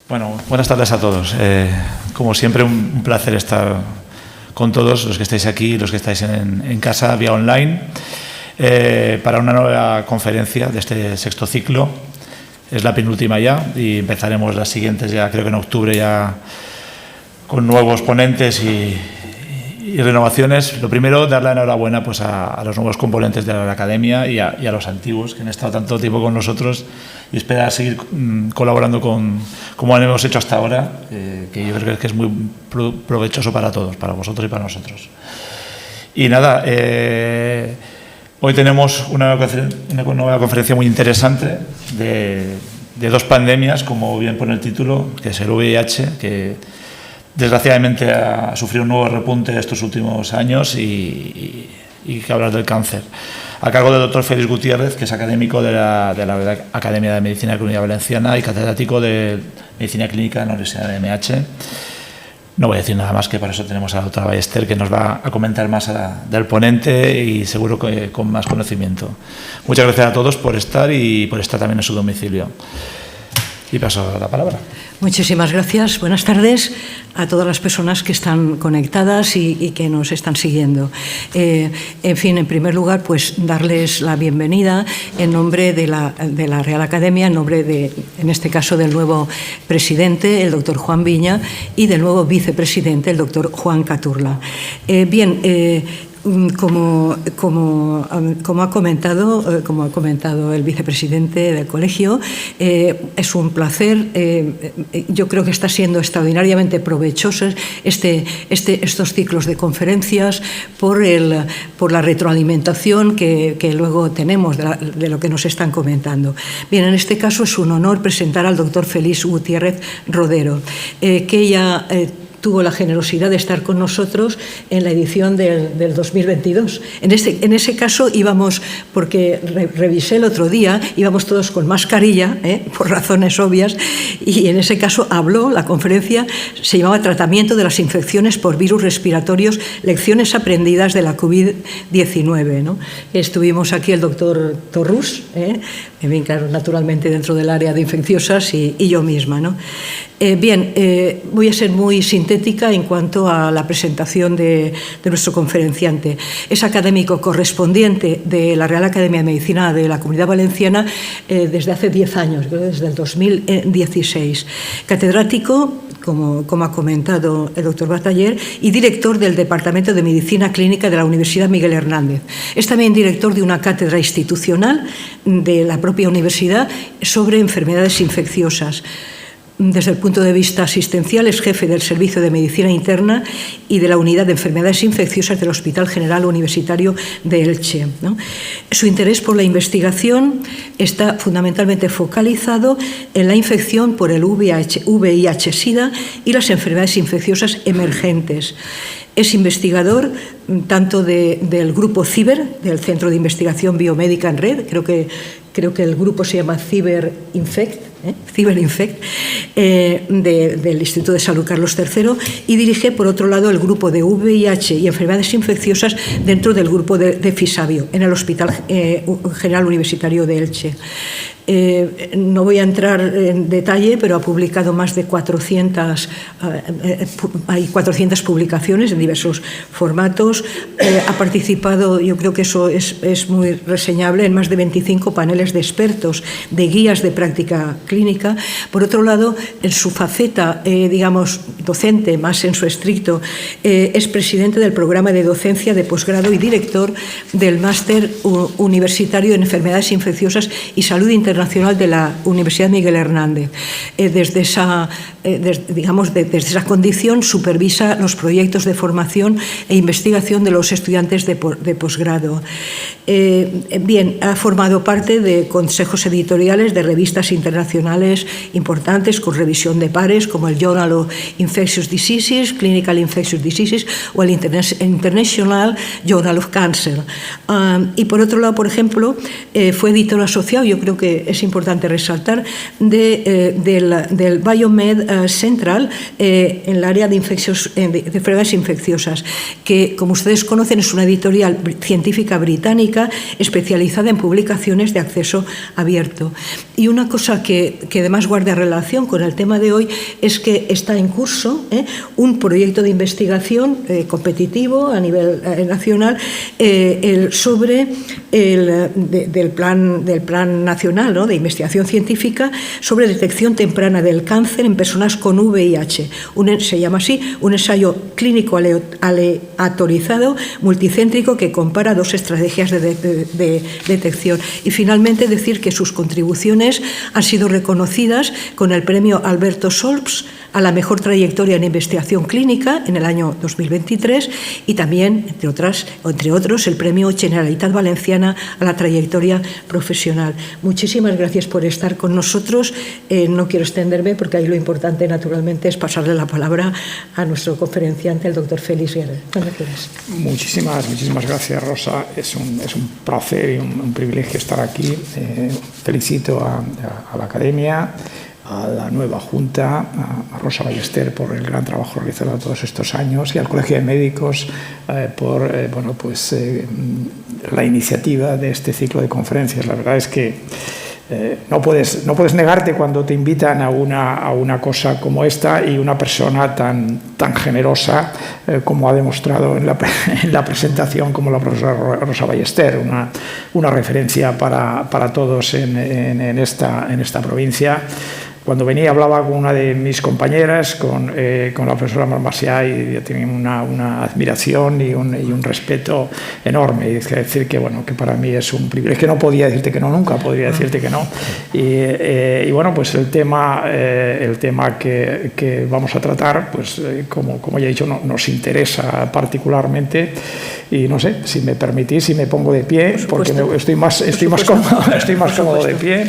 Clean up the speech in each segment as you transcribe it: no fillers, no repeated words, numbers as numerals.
Bueno, buenas tardes a todos. Como siempre, un placer estar con todos los que estáis aquí y los que estáis en casa vía online para una nueva conferencia de este sexto ciclo. Es la penúltima ya y empezaremos las siguientes ya, creo que en octubre, ya con nuevos ponentes y renovaciones. Lo primero, dar la enhorabuena pues, a los nuevos componentes de la Academia y a los antiguos que han estado tanto tiempo con nosotros y esperar seguir colaborando como hemos hecho hasta ahora, que yo creo que es muy provechoso para todos, para vosotros y para nosotros. Y nada, hoy tenemos una nueva conferencia muy interesante de dos pandemias, como bien pone el título, que es el VIH, que desgraciadamente ha sufrido un nuevo repunte estos últimos años y que hablar del cáncer. A cargo del doctor Félix Gutiérrez, que es académico de la Academia de Medicina de la Comunidad Valenciana y catedrático de Medicina Clínica en la Universidad de MH. No voy a decir nada más, que para eso tenemos a la doctora Ballester, que nos va a comentar más del ponente y seguro que con más conocimiento. Muchas gracias a todos por estar y por estar también en su domicilio. Y paso la palabra. Muchísimas gracias. Buenas tardes a todas las personas que están conectadas y que nos están siguiendo. En fin, en primer lugar, pues darles la bienvenida en nombre de la Real Academia, en nombre en este caso, del nuevo presidente, el doctor Juan Viña, y del nuevo vicepresidente, el doctor Juan Caturla. Como ha comentado el vicepresidente del colegio, es un placer. Yo creo que está siendo extraordinariamente provechosos estos ciclos de conferencias por la retroalimentación que luego tenemos de lo que nos están comentando. Bien, en este caso es un honor presentar al doctor Félix Gutiérrez Rodero, que ya tuvo la generosidad de estar con nosotros en la edición del 2022. En ese caso íbamos, porque revisé el otro día, íbamos todos con mascarilla, por razones obvias, y en ese caso la conferencia se llamaba Tratamiento de las infecciones por virus respiratorios, lecciones aprendidas de la COVID-19, ¿no? Estuvimos aquí el doctor Torrús, claro, naturalmente dentro del área de infecciosas, y yo misma, ¿no? Voy a ser muy sintética en cuanto a la presentación de nuestro conferenciante. Es académico correspondiente de la Real Academia de Medicina de la Comunidad Valenciana desde hace 10 años, desde el 2016. Catedrático, como ha comentado el doctor Bataller, y director del Departamento de Medicina Clínica de la Universidad Miguel Hernández. Es también director de una cátedra institucional de la propia universidad sobre enfermedades infecciosas. Desde el punto de vista asistencial, es jefe del Servicio de Medicina Interna y de la Unidad de Enfermedades Infecciosas del Hospital General Universitario de Elche, ¿no? Su interés por la investigación está fundamentalmente focalizado en la infección por el VIH-Sida y las enfermedades infecciosas emergentes. Es investigador tanto del grupo CIBER, del Centro de Investigación Biomédica en Red, creo que el grupo se llama CIBER-Infect, del Instituto de Salud Carlos III, y dirige, por otro lado, el grupo de VIH y enfermedades infecciosas dentro del grupo de FISABIO, en el Hospital General Universitario de Elche. No voy a entrar en detalle, pero ha publicado más de 400 publicaciones en diversos formatos. Ha participado, yo creo que eso es muy reseñable, en más de 25 paneles de expertos, de guías de práctica clínica. Por otro lado, en su faceta, docente, más en su estricto, es presidente del programa de docencia de posgrado y director del máster universitario en enfermedades infecciosas y salud internacional de la Universidad Miguel Hernández. Desde esa condición supervisa los proyectos de formación e investigación de los estudiantes de posgrado. Ha formado parte de consejos editoriales de revistas internacionales importantes con revisión de pares, como el Journal of Infectious Diseases, Clinical Infectious Diseases o el International Journal of Cancer. Y por otro lado, por ejemplo, fue editor asociado, yo creo que es importante resaltar, del Biomed Central en el área de enfermedades infecciosas, que, como ustedes conocen, es una editorial científica británica especializada en publicaciones de acceso abierto. Y una cosa que además guarda relación con el tema de hoy es que está en curso un proyecto de investigación competitivo a nivel nacional sobre del plan nacional, ¿no?, de investigación científica sobre detección temprana del cáncer en personas con VIH. Se llama así, un ensayo clínico aleatorizado multicéntrico que compara dos estrategias de detección. Y finalmente decir que sus contribuciones han sido reconocidas con el premio Alberto Solps a la mejor trayectoria en investigación clínica en el año 2023 y también, entre otros, el premio Generalitat Valenciana a la trayectoria profesional. Muchísimas gracias por estar con nosotros. No quiero extenderme porque ahí lo importante, naturalmente, es pasarle la palabra a nuestro conferenciante, el doctor Félix Guerra. Cuando quieras. Muchísimas gracias, Rosa. Es un placer y un privilegio estar aquí. Felicito a la Academia, a la nueva Junta, a Rosa Ballester por el gran trabajo realizado todos estos años y al Colegio de Médicos por la iniciativa de este ciclo de conferencias. La verdad es que no puedes negarte cuando te invitan a una cosa como esta y una persona tan generosa como ha demostrado en la presentación como la profesora Rosa Ballester, una referencia para todos en esta provincia. Cuando venía hablaba con una de mis compañeras, con la profesora Marmasiá, y tenía una admiración y un respeto enorme. Y es decir que para mí es un privilegio, que no podía decirte que no, nunca podría decirte que no. Y bueno, pues el tema que vamos a tratar, pues como ya he dicho, nos interesa particularmente. Y no sé, si me permitís, si me pongo de pie, porque estoy más cómodo de pie.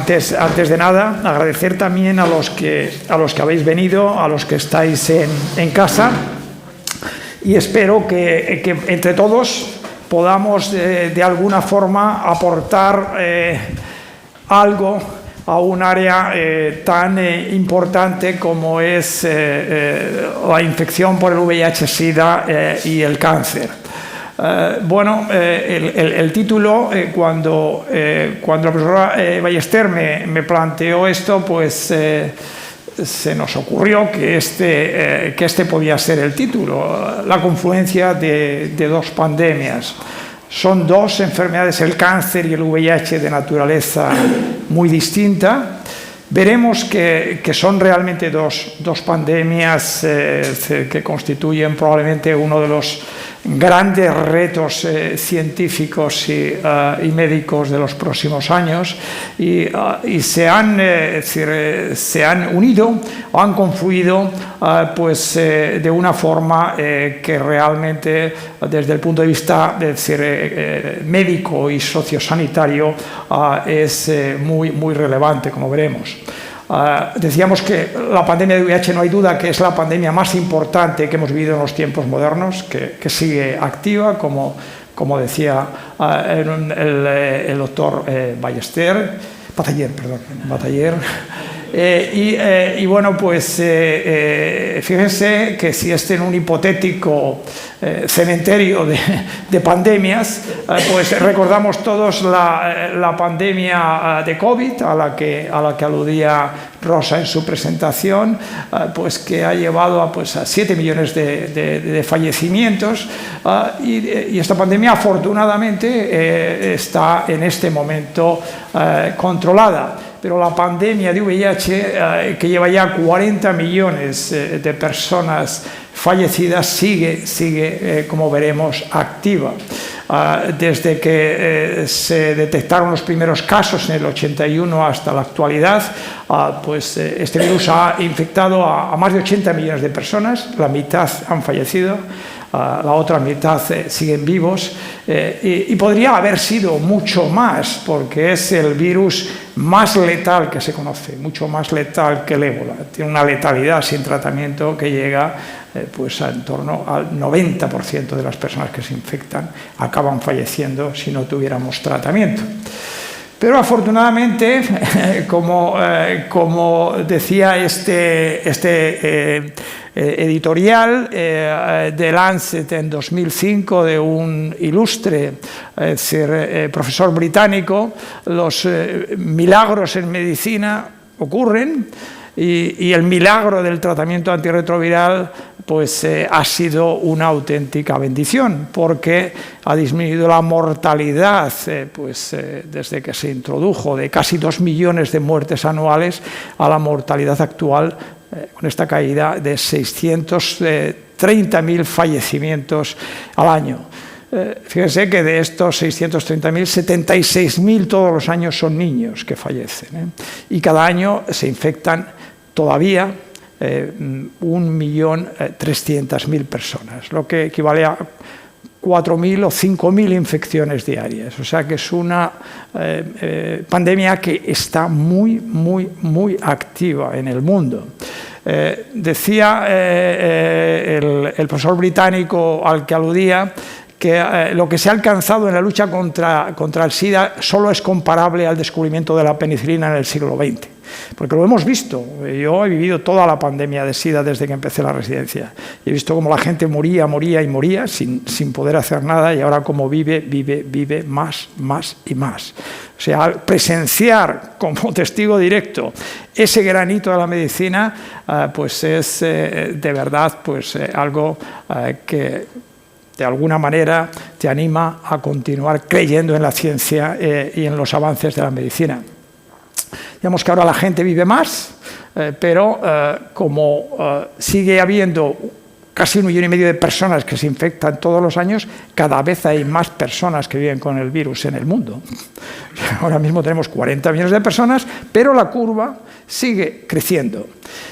Antes de nada, agradecer también a los que habéis venido, a los que estáis en casa, y espero que entre todos podamos de alguna forma aportar algo a un área tan importante como es la infección por el VIH-Sida y el cáncer. El título, cuando la profesora Ballester me planteó esto, pues se nos ocurrió que este podía ser el título, la confluencia de dos pandemias. Son dos enfermedades, el cáncer y el VIH, de naturaleza muy distinta. Veremos que son realmente dos pandemias que constituyen probablemente uno de los grandes retos científicos y médicos de los próximos años, y se han unido o han confluido de una forma que realmente, desde el punto de vista médico y sociosanitario, es muy relevante, como veremos. Decíamos que la pandemia de VIH no hay duda que es la pandemia más importante que hemos vivido en los tiempos modernos, que sigue activa, como decía el doctor Ballester, Bataller. Y bueno, pues fíjense que si en un hipotético cementerio de pandemias, pues recordamos todos la pandemia de COVID a la que aludía Rosa en su presentación, pues que ha llevado a 7 millones de fallecimientos, y esta pandemia afortunadamente está en este momento controlada. Pero la pandemia de VIH, que lleva ya 40 millones de personas fallecidas, sigue, como veremos, activa. Desde que se detectaron los primeros casos en el 81 hasta la actualidad, pues este virus ha infectado a más de 80 millones de personas, la mitad han fallecido. la otra mitad siguen vivos, y podría haber sido mucho más, porque es el virus más letal que se conoce, mucho más letal que el ébola. Tiene una letalidad sin tratamiento que llega pues en torno al 90% de las personas que se infectan acaban falleciendo si no tuviéramos tratamiento. Pero afortunadamente, como decía este editorial de Lancet en 2005 de un ilustre profesor británico, los milagros en medicina ocurren, y el milagro del tratamiento antirretroviral pues ha sido una auténtica bendición, porque ha disminuido la mortalidad desde que se introdujo, de casi 2 millones de muertes anuales a la mortalidad actual, con esta caída de 630.000 fallecimientos al año. Fíjense que de estos 630.000, 76.000 todos los años son niños que fallecen, y cada año se infectan todavía 1.300.000 personas, lo que equivale a 4.000 o 5.000 infecciones diarias. O sea que es una pandemia que está muy, muy, muy activa en el mundo. Decía el profesor británico al que aludía que lo que se ha alcanzado en la lucha contra el SIDA solo es comparable al descubrimiento de la penicilina en el siglo XX. Porque lo hemos visto. Yo he vivido toda la pandemia de SIDA desde que empecé la residencia. He visto cómo la gente moría sin poder hacer nada, y ahora cómo vive más y más. O sea, presenciar como testigo directo ese granito de la medicina, pues es de verdad algo que de alguna manera te anima a continuar creyendo en la ciencia y en los avances de la medicina. Digamos que ahora la gente vive más, pero como sigue habiendo casi 1,5 millones de personas que se infectan todos los años, cada vez hay más personas que viven con el virus en el mundo. Ahora mismo tenemos 40 millones de personas, pero la curva sigue creciendo.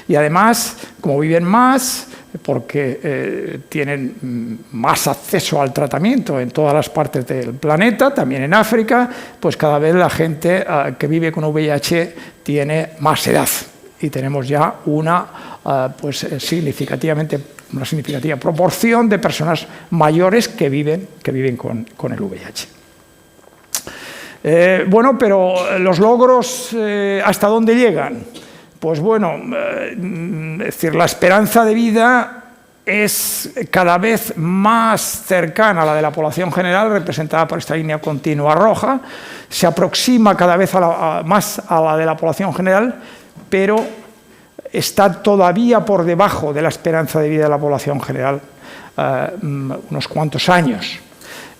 Y además, como viven más, porque tienen más acceso al tratamiento en todas las partes del planeta, también en África, pues cada vez la gente que vive con VIH tiene más edad, y tenemos ya una significativa proporción de personas mayores que viven con el VIH. Bueno, pero los logros, ¿hasta dónde llegan? Pues bueno, es decir, la esperanza de vida es cada vez más cercana a la de la población general, representada por esta línea continua roja, se aproxima cada vez más a la de la población general, pero está todavía por debajo de la esperanza de vida de la población general unos cuantos años.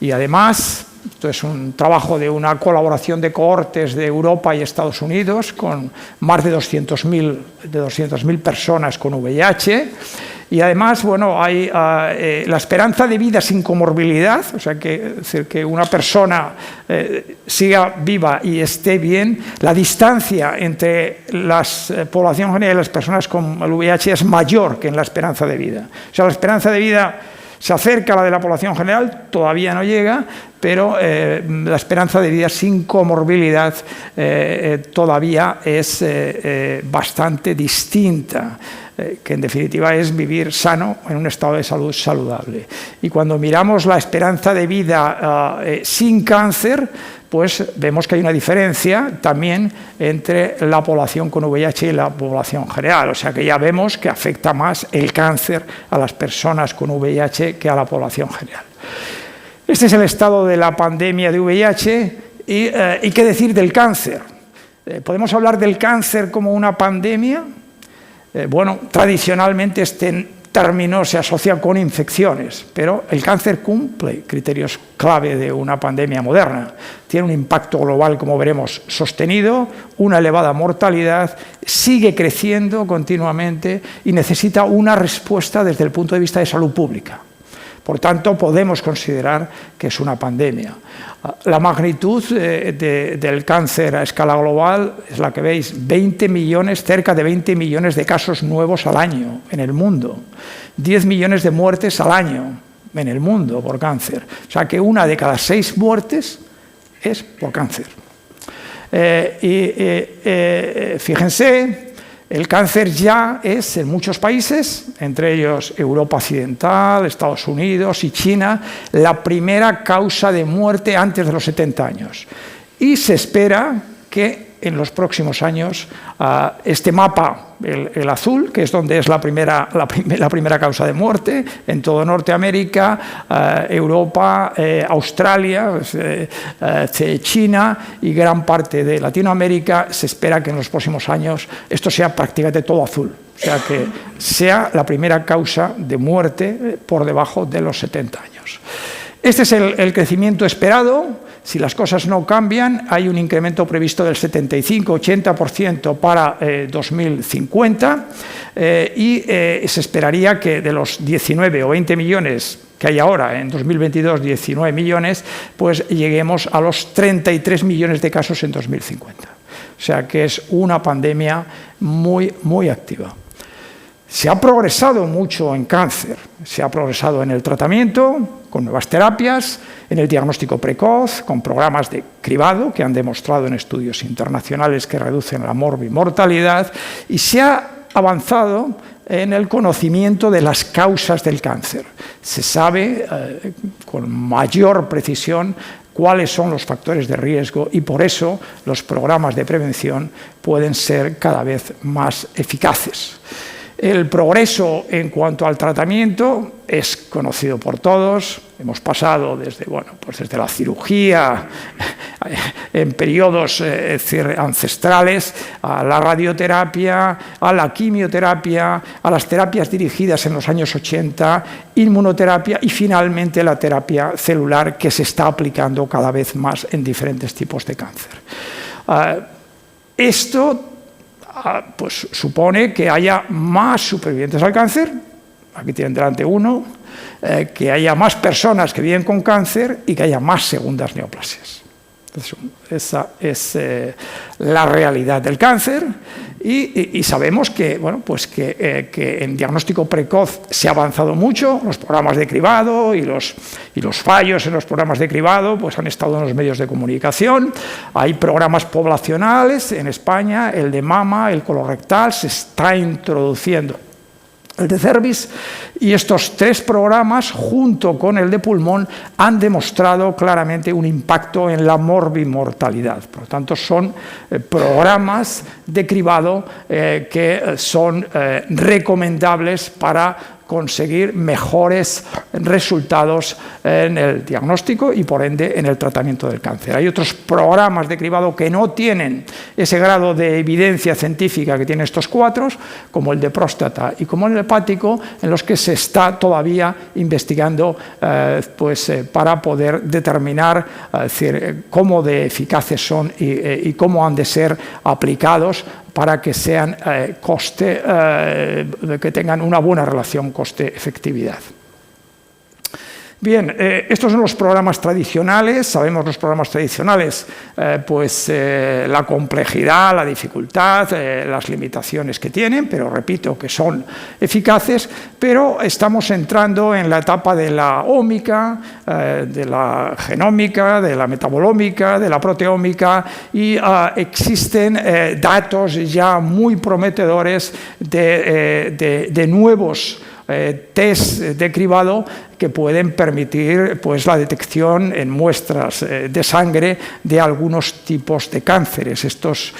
Y además, esto es un trabajo de una colaboración de cohortes de Europa y Estados Unidos, con más de 200.000 personas con VIH. Y además, bueno, hay la esperanza de vida sin comorbilidad, o sea, es decir, que una persona siga viva y esté bien. La distancia entre la población general y las personas con el VIH es mayor que en la esperanza de vida. O sea, la esperanza de vida se acerca a la de la población general, todavía no llega, pero la esperanza de vida sin comorbilidad todavía es bastante distinta, que en definitiva es vivir sano en un estado de salud saludable. Y cuando miramos la esperanza de vida sin cáncer, pues vemos que hay una diferencia también entre la población con VIH y la población general. O sea que ya vemos que afecta más el cáncer a las personas con VIH que a la población general. Este es el estado de la pandemia de VIH. ¿Y qué decir del cáncer? ¿Podemos hablar del cáncer como una pandemia? Bueno, tradicionalmente este término se asocia con infecciones, pero el cáncer cumple criterios clave de una pandemia moderna. Tiene un impacto global, como veremos, sostenido, una elevada mortalidad, sigue creciendo continuamente y necesita una respuesta desde el punto de vista de salud pública. Por tanto, podemos considerar que es una pandemia. La magnitud del cáncer a escala global es la que veis, 20 millones, cerca de 20 millones de casos nuevos al año en el mundo, 10 millones de muertes al año. en el mundo por cáncer. O sea que 1 de cada 6 muertes es por cáncer. Fíjense, el cáncer ya es en muchos países, entre ellos Europa Occidental, Estados Unidos y China, la primera causa de muerte antes de los 70 años. Y se espera que en los próximos años este mapa, el azul, que es donde es la primera causa de muerte, en todo Norteamérica, Europa, Australia, China y gran parte de Latinoamérica, se espera que en los próximos años esto sea prácticamente todo azul. O sea, que sea la primera causa de muerte por debajo de los 70 años. Este es el crecimiento esperado. Si las cosas no cambian, hay un incremento previsto del 75-80% para 2050 y se esperaría que de los 19 o 20 millones que hay ahora, en 2022 19 millones, pues lleguemos a los 33 millones de casos en 2050. O sea que es una pandemia muy, muy activa. Se ha progresado mucho en cáncer, se ha progresado en el tratamiento, con nuevas terapias, en el diagnóstico precoz, con programas de cribado que han demostrado en estudios internacionales que reducen la morbimortalidad, y se ha avanzado en el conocimiento de las causas del cáncer. Se sabe con mayor precisión cuáles son los factores de riesgo y por eso los programas de prevención pueden ser cada vez más eficaces. El progreso en cuanto al tratamiento es conocido por todos. Hemos pasado desde la cirugía en periodos ancestrales a la radioterapia, a la quimioterapia, a las terapias dirigidas en los años 80, inmunoterapia y finalmente la terapia celular que se está aplicando cada vez más en diferentes tipos de cáncer. Esto pues supone que haya más supervivientes al cáncer, aquí tienen delante uno, que haya más personas que viven con cáncer y que haya más segundas neoplasias. Entonces, esa es la realidad del cáncer y sabemos que, que en diagnóstico precoz se ha avanzado mucho. Los programas de cribado y los fallos en los programas de cribado pues han estado en los medios de comunicación. Hay programas poblacionales en España, el de mama, el colorectal, se está introduciendo el de cervix, y estos 3 programas, junto con el de pulmón, han demostrado claramente un impacto en la morbimortalidad. Por lo tanto, son programas de cribado que son recomendables para conseguir mejores resultados en el diagnóstico y, por ende, en el tratamiento del cáncer. Hay otros programas de cribado que no tienen ese grado de evidencia científica que tienen estos 4, como el de próstata y como el hepático, en los que se está todavía investigando para poder determinar cómo de eficaces son y cómo han de ser aplicados para que sean que tengan una buena relación coste-efectividad. Bien, estos son los programas tradicionales. Sabemos los programas tradicionales, la complejidad, la dificultad, las limitaciones que tienen, pero repito que son eficaces, pero estamos entrando en la etapa de la ómica, de la genómica, de la metabolómica, de la proteómica y existen datos ya muy prometedores de nuevos test de cribado que pueden permitir la detección en muestras de sangre de algunos tipos de cánceres. Estos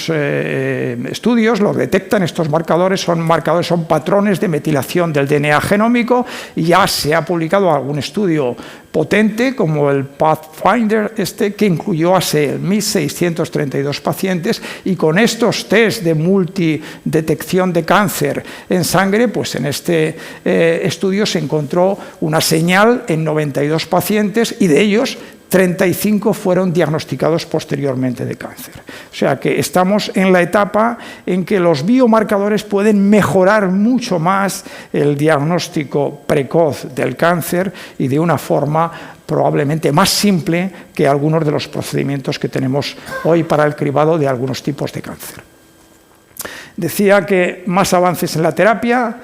estudios los detectan, estos marcadores son patrones de metilación del DNA genómico, y ya se ha publicado algún estudio potente como el Pathfinder que incluyó a 1.632 pacientes, y con estos test de multidetección de cáncer en sangre, pues en este estudio se encontró una señal en 92 pacientes y de ellos 35 fueron diagnosticados posteriormente de cáncer. O sea que estamos en la etapa en que los biomarcadores pueden mejorar mucho más el diagnóstico precoz del cáncer y de una forma probablemente más simple que algunos de los procedimientos que tenemos hoy para el cribado de algunos tipos de cáncer. Decía que más avances en la terapia,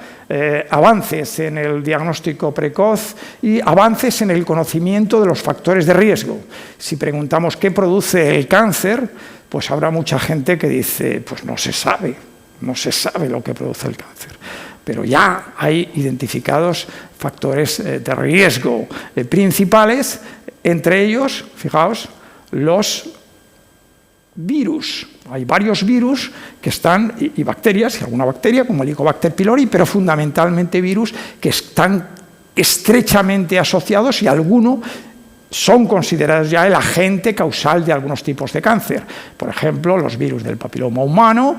avances en el diagnóstico precoz y avances en el conocimiento de los factores de riesgo. Si preguntamos qué produce el cáncer, pues habrá mucha gente que dice, pues no se sabe lo que produce el cáncer. Pero ya hay identificados factores de riesgo principales, entre ellos, fijaos, los virus. Hay varios virus que están, y bacterias, y alguna bacteria como el Helicobacter pylori, pero fundamentalmente virus que están estrechamente asociados y algunos son considerados ya el agente causal de algunos tipos de cáncer. Por ejemplo, los virus del papiloma humano,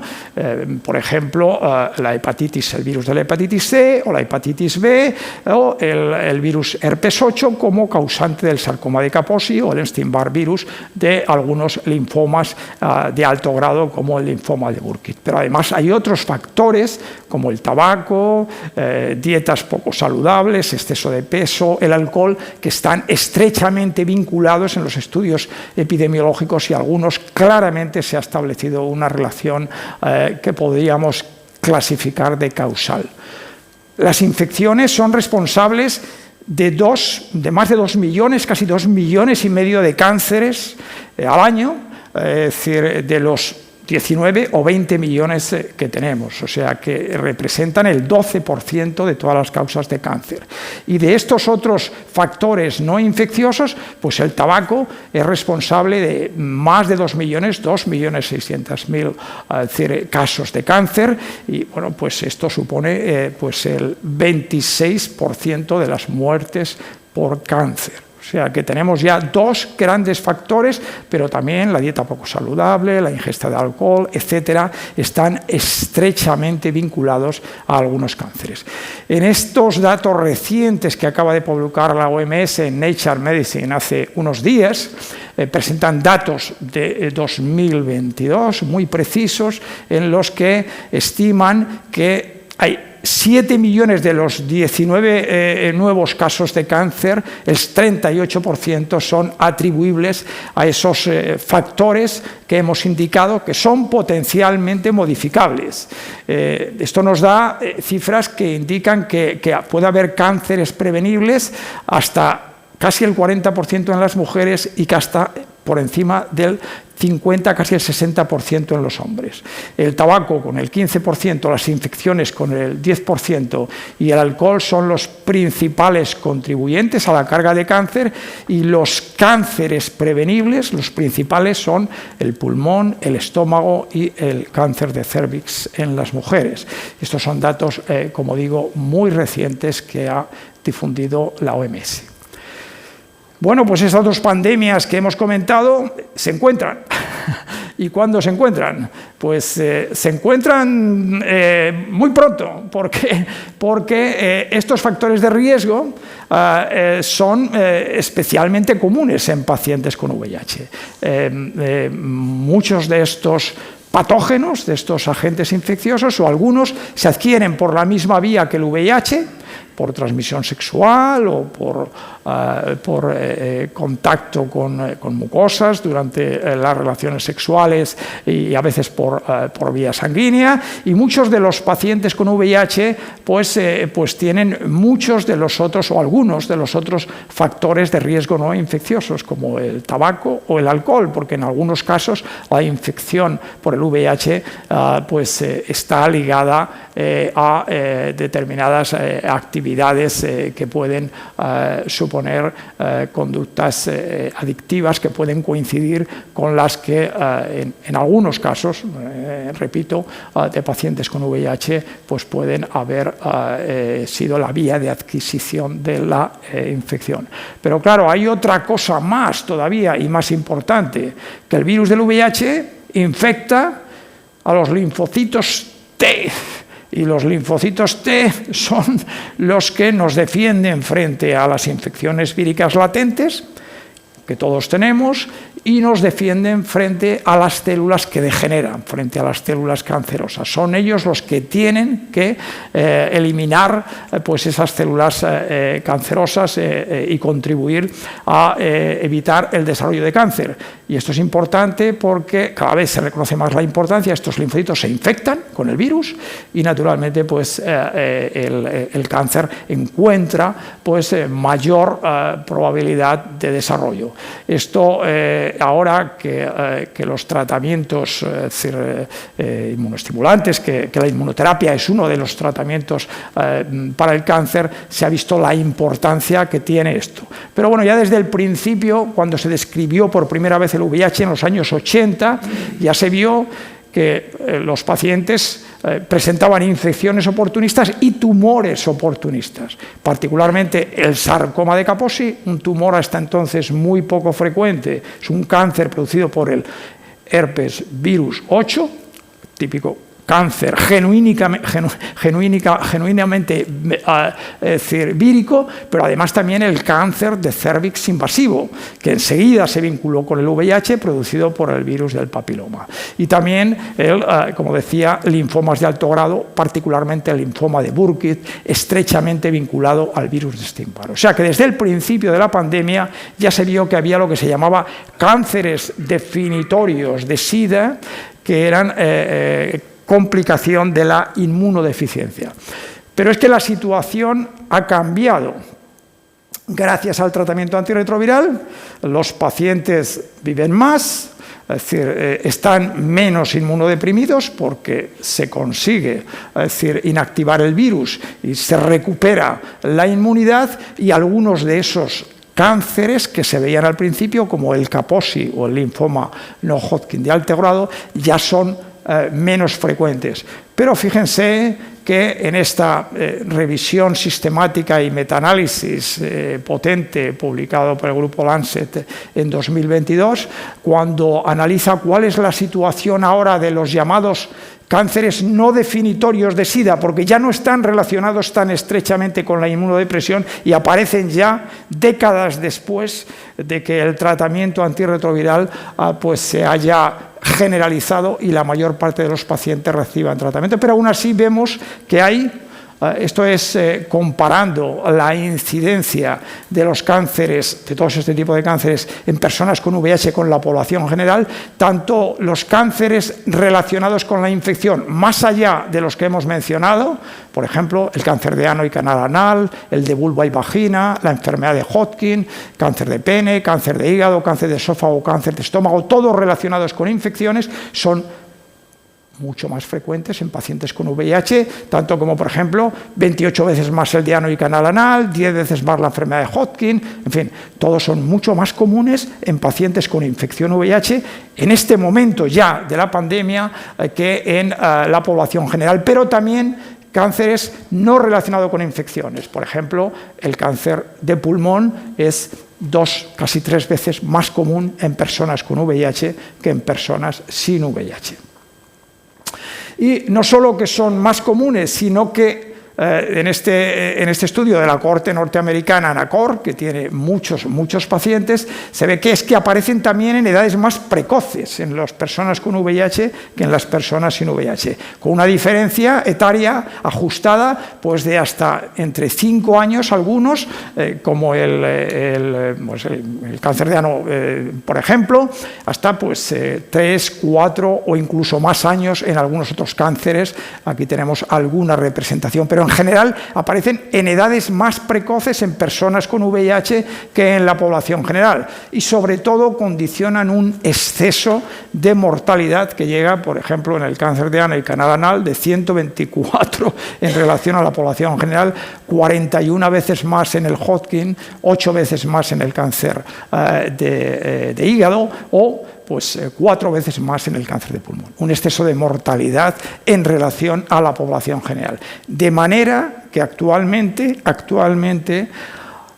por ejemplo, la hepatitis, el virus de la hepatitis C o la hepatitis B, o el virus herpes 8 como causante del sarcoma de Kaposi o el Epstein-Barr virus de algunos linfomas de alto grado como el linfoma de Burkitt. Pero además hay otros factores como el tabaco, dietas poco saludables, exceso de peso, el alcohol, que están estrechamente vinculados en los estudios epidemiológicos y algunos claramente se ha establecido una relación que podríamos clasificar de causal. Las infecciones son responsables de más de 2 millones, casi 2,5 millones de cánceres al año, es decir, de los 19 o 20 millones que tenemos, o sea que representan el 12% de todas las causas de cáncer. Y de estos otros factores no infecciosos, pues el tabaco es responsable de más de 2.600.000 casos de cáncer, y bueno, pues esto supone pues el 26% de las muertes por cáncer. O sea que tenemos ya 2 grandes factores, pero también la dieta poco saludable, la ingesta de alcohol, etcétera, están estrechamente vinculados a algunos cánceres. En estos datos recientes que acaba de publicar la OMS en Nature Medicine hace unos días, presentan datos de 2022 muy precisos en los que estiman que hay 7 millones de los 19 nuevos casos de cáncer, el 38% son atribuibles a esos factores que hemos indicado que son potencialmente modificables. Esto nos da cifras que indican que puede haber cánceres prevenibles hasta casi el 40% en las mujeres y que hasta por encima del 50, casi el 60% en los hombres. El tabaco con el 15%, las infecciones con el 10% y el alcohol son los principales contribuyentes a la carga de cáncer, y los cánceres prevenibles, los principales son el pulmón, el estómago y el cáncer de cérvix en las mujeres. Estos son datos, como digo, muy recientes que ha difundido la OMS. Bueno, pues esas 2 pandemias que hemos comentado se encuentran. ¿Y cuándo se encuentran? Pues se encuentran muy pronto, porque estos factores de riesgo son especialmente comunes en pacientes con VIH. Muchos de estos patógenos, de estos agentes infecciosos, o algunos se adquieren por la misma vía que el VIH, por transmisión sexual o por contacto con mucosas durante las relaciones sexuales, y a veces por vía sanguínea, y muchos de los pacientes con VIH pues tienen muchos de los otros o algunos de los otros factores de riesgo no infecciosos como el tabaco o el alcohol, porque en algunos casos la infección por el VIH está ligada a determinadas actividades que pueden suponer conductas adictivas que pueden coincidir con las que en algunos casos, repito, de pacientes con VIH, pues pueden haber sido la vía de adquisición de la infección. Pero claro, hay otra cosa más todavía y más importante, que el virus del VIH infecta a los linfocitos T. Y los linfocitos T son los que nos defienden frente a las infecciones víricas latentes, que todos tenemos y nos defienden frente a las células que degeneran, frente a las células cancerosas. Son ellos los que tienen que eliminar pues esas células cancerosas y contribuir a evitar el desarrollo de cáncer. Y esto es importante porque cada vez se reconoce más la importancia. Estos linfocitos se infectan con el virus y naturalmente pues, el cáncer encuentra pues, mayor probabilidad de desarrollo. Esto ahora que los tratamientos inmunoestimulantes, que la inmunoterapia es uno de los tratamientos para el cáncer, se ha visto la importancia que tiene esto. Pero bueno, ya desde el principio, cuando se describió por primera vez el VIH en los años 80, ya se vio que los pacientes presentaban infecciones oportunistas y tumores oportunistas, particularmente el sarcoma de Kaposi, un tumor hasta entonces muy poco frecuente, es un cáncer producido por el herpes virus 8, típico cáncer genuinamente vírico, pero además también el cáncer de cérvix invasivo, que enseguida se vinculó con el VIH producido por el virus del papiloma. Y también, como decía, linfomas de alto grado, particularmente el linfoma de Burkitt, estrechamente vinculado al virus de Epstein-Barr. O sea que desde el principio de la pandemia ya se vio que había lo que se llamaba cánceres definitorios de SIDA, que eran complicación de la inmunodeficiencia. Pero es que la situación ha cambiado. Gracias al tratamiento antirretroviral, los pacientes viven más, es decir, están menos inmunodeprimidos porque se consigue, es decir, inactivar el virus y se recupera la inmunidad, y algunos de esos cánceres que se veían al principio, como el Kaposi o el linfoma no Hodgkin de alto grado, ya son menos frecuentes. Pero fíjense que en esta revisión sistemática y metaanálisis potente publicado por el grupo Lancet en 2022, cuando analiza cuál es la situación ahora de los llamados cánceres no definitorios de SIDA, porque ya no están relacionados tan estrechamente con la inmunodepresión y aparecen ya décadas después de que el tratamiento antirretroviral pues se haya generalizado y la mayor parte de los pacientes reciban tratamiento. Pero aún así vemos que hay, esto es comparando la incidencia de los cánceres, de todos este tipo de cánceres en personas con VIH con la población general, tanto los cánceres relacionados con la infección, más allá de los que hemos mencionado, por ejemplo, el cáncer de ano y canal anal, el de vulva y vagina, la enfermedad de Hodgkin, cáncer de pene, cáncer de hígado, cáncer de esófago, cáncer de estómago, todos relacionados con infecciones, son mucho más frecuentes en pacientes con VIH, tanto como, por ejemplo, 28 veces más el de ano y canal anal, 10 veces más la enfermedad de Hodgkin, en fin, todos son mucho más comunes en pacientes con infección VIH en este momento ya de la pandemia que en la población general, pero también cánceres no relacionados con infecciones. Por ejemplo, el cáncer de pulmón es 2, casi 3 veces más común en personas con VIH que en personas sin VIH. Y no solo que son más comunes, sino que en este estudio de la cohorte norteamericana NACOR, que tiene muchos pacientes, se ve que aparecen también en edades más precoces en las personas con VIH que en las personas sin VIH, con una diferencia etaria ajustada pues de hasta entre 5 años algunos, como el cáncer de ano, por ejemplo, hasta pues 3, 4 o incluso más años en algunos otros cánceres. Aquí tenemos alguna representación, pero en general aparecen en edades más precoces en personas con VIH que en la población general, y sobre todo condicionan un exceso de mortalidad que llega, por ejemplo, en el cáncer de ano y canal anal de 124 en relación a la población general, 41 veces más en el Hodgkin, 8 veces más en el cáncer de hígado, o pues 4 veces más en el cáncer de pulmón. Un exceso de mortalidad en relación a la población general. De manera que actualmente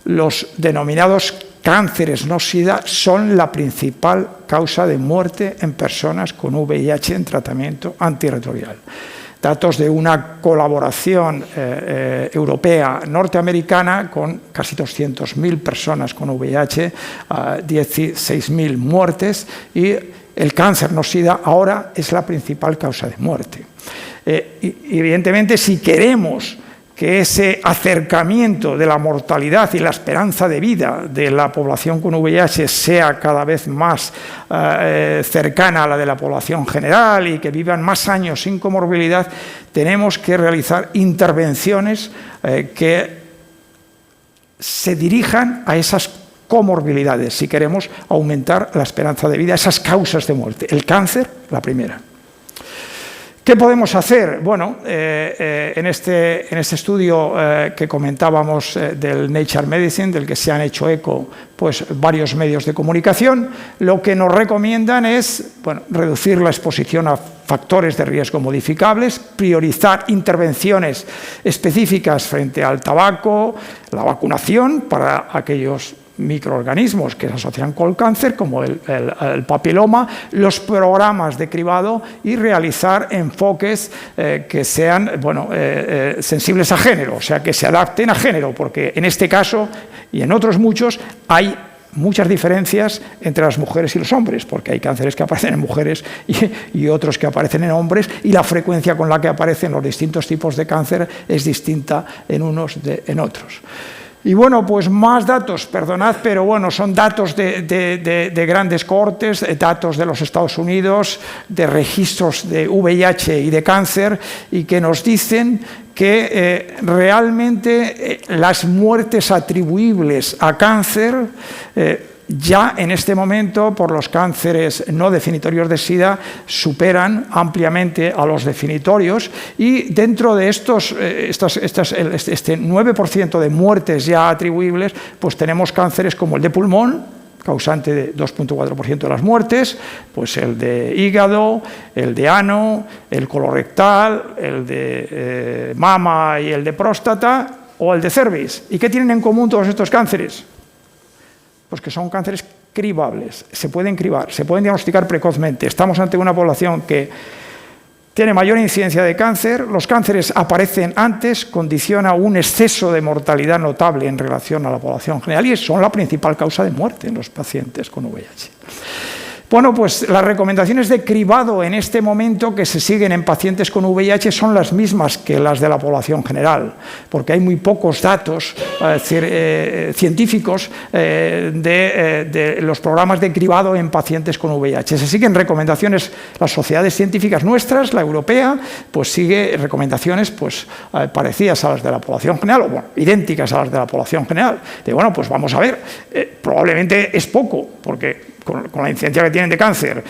los denominados cánceres no SIDA son la principal causa de muerte en personas con VIH en tratamiento antirretroviral. datos de una colaboración europea norteamericana con casi 200.000 personas con VIH, 16.000 muertes, y el cáncer no SIDA ahora es la principal causa de muerte. Y evidentemente, si queremos que ese acercamiento de la mortalidad y la esperanza de vida de la población con VIH sea cada vez más cercana a la de la población general y que vivan más años sin comorbilidad, tenemos que realizar intervenciones que se dirijan a esas comorbilidades, si queremos aumentar la esperanza de vida, esas causas de muerte. El cáncer, la primera. ¿Qué podemos hacer? Bueno, en este estudio que comentábamos del Nature Medicine, del que se han hecho eco pues, varios medios de comunicación, lo que nos recomiendan es reducir la exposición a factores de riesgo modificables, priorizar intervenciones específicas frente al tabaco, la vacunación para aquellos microorganismos que se asocian con el cáncer, como el papiloma, los programas de cribado y realizar enfoques que sean sensibles a género, o sea, que se adapten a género, porque en este caso y en otros muchos hay muchas diferencias entre las mujeres y los hombres, porque hay cánceres que aparecen en mujeres y otros que aparecen en hombres, y la frecuencia con la que aparecen los distintos tipos de cáncer es distinta en unos en otros. Y bueno, pues más datos, perdonad, pero bueno, son datos de grandes cohortes, datos de los Estados Unidos, de registros de VIH y de cáncer, y que nos dicen que realmente las muertes atribuibles a cáncer ya en este momento, por los cánceres no definitorios de SIDA, superan ampliamente a los definitorios, y dentro de este 9% de muertes ya atribuibles, pues tenemos cánceres como el de pulmón, causante de 2,4% de las muertes, pues el de hígado, el de ano, el colorectal, el de mama y el de próstata, o el de cervix. ¿Y qué tienen en común todos estos cánceres? Pues que son cánceres cribables, se pueden cribar, se pueden diagnosticar precozmente. Estamos ante una población que tiene mayor incidencia de cáncer, los cánceres aparecen antes, condiciona un exceso de mortalidad notable en relación a la población general y son la principal causa de muerte en los pacientes con VIH. Bueno, pues las recomendaciones de cribado en este momento que se siguen en pacientes con VIH son las mismas que las de la población general, porque hay muy pocos datos científicos de los programas de cribado en pacientes con VIH. Se siguen recomendaciones, las sociedades científicas nuestras, la europea, pues sigue recomendaciones pues, parecidas a las de la población general, o bueno, idénticas a las de la población general. De bueno, pues vamos a ver, probablemente es poco, porque con la incidencia que tienen de cáncer,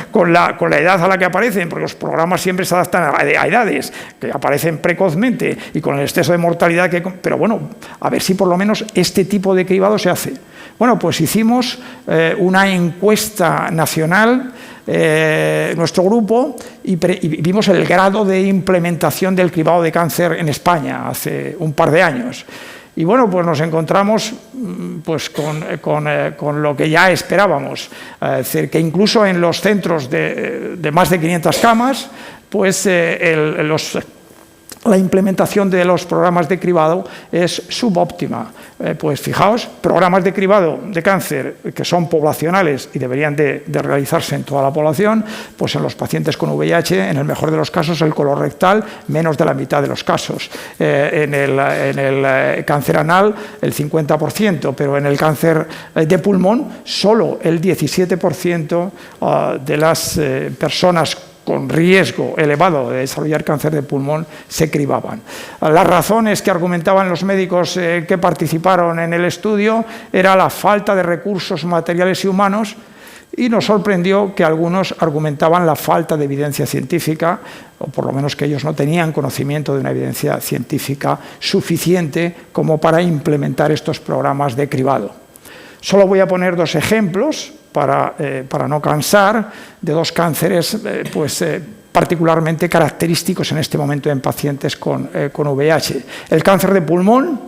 con la edad a la que aparecen, porque los programas siempre se adaptan a edades que aparecen precozmente y con el exceso de mortalidad pero bueno, a ver si por lo menos este tipo de cribado se hace. Bueno, pues hicimos una encuesta nacional, nuestro grupo, y vimos el grado de implementación del cribado de cáncer en España hace un par de años. Y bueno, pues nos encontramos pues, con lo que ya esperábamos, es decir, que incluso en los centros de más de 500 camas, pues la implementación de los programas de cribado es subóptima. Pues fijaos, programas de cribado de cáncer que son poblacionales y deberían de realizarse en toda la población, pues en los pacientes con VIH, en el mejor de los casos, el colorectal, menos de la mitad de los casos. En el cáncer anal, el 50%, pero en el cáncer de pulmón, solo el 17% de las personas con riesgo elevado de desarrollar cáncer de pulmón se cribaban. Las razones que argumentaban los médicos que participaron en el estudio era la falta de recursos materiales y humanos, y nos sorprendió que algunos argumentaban la falta de evidencia científica, o por lo menos que ellos no tenían conocimiento de una evidencia científica suficiente como para implementar estos programas de cribado. Solo voy a poner dos ejemplos para no cansar, de dos cánceres particularmente característicos en este momento en pacientes con VIH. El cáncer de pulmón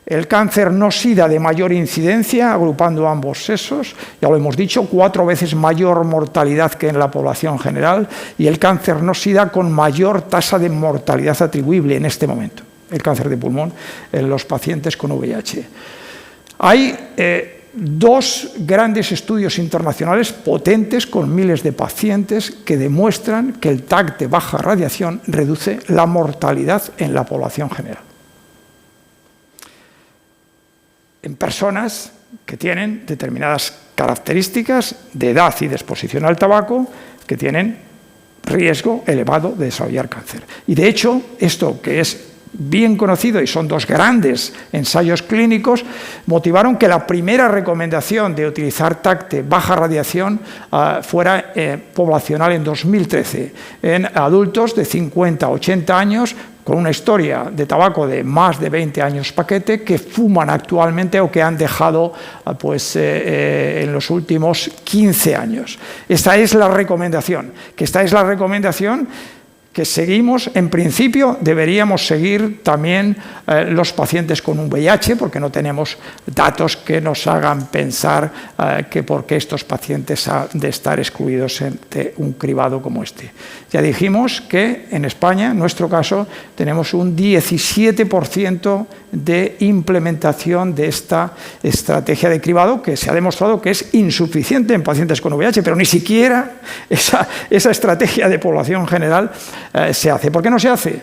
El cáncer no-sida de mayor incidencia, agrupando ambos sexos, ya lo hemos dicho, 4 veces mayor mortalidad que en la población general, y el cáncer no-sida con mayor tasa de mortalidad atribuible en este momento, el cáncer de pulmón en los pacientes con VIH. Hay 2 grandes estudios internacionales potentes con miles de pacientes que demuestran que el TAC de baja radiación reduce la mortalidad en la población general. En personas que tienen determinadas características de edad y de exposición al tabaco que tienen riesgo elevado de desarrollar cáncer. Y de hecho, esto que es bien conocido y son 2 grandes ensayos clínicos, motivaron que la primera recomendación de utilizar TAC de baja radiación fuera poblacional en 2013 en adultos de 50 a 80 años con una historia de tabaco de más de 20 años paquete que fuman actualmente o que han dejado en los últimos 15 años. Esta es la recomendación, que seguimos, en principio deberíamos seguir también los pacientes con un VIH, porque no tenemos datos que nos hagan pensar que por qué estos pacientes han de estar excluidos de un cribado como este. Ya dijimos que en España, en nuestro caso, tenemos un 17% de implementación de esta estrategia de cribado que se ha demostrado que es insuficiente en pacientes con VIH, pero ni siquiera esa estrategia de población general se hace. ¿Por qué no se hace?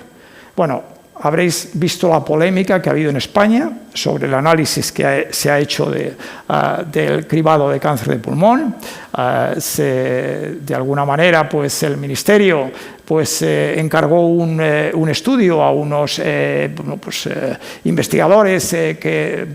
Bueno, habréis visto la polémica que ha habido en España sobre el análisis que se ha hecho del cribado de cáncer de pulmón. De alguna manera, el Ministerio encargó un estudio a unos investigadores que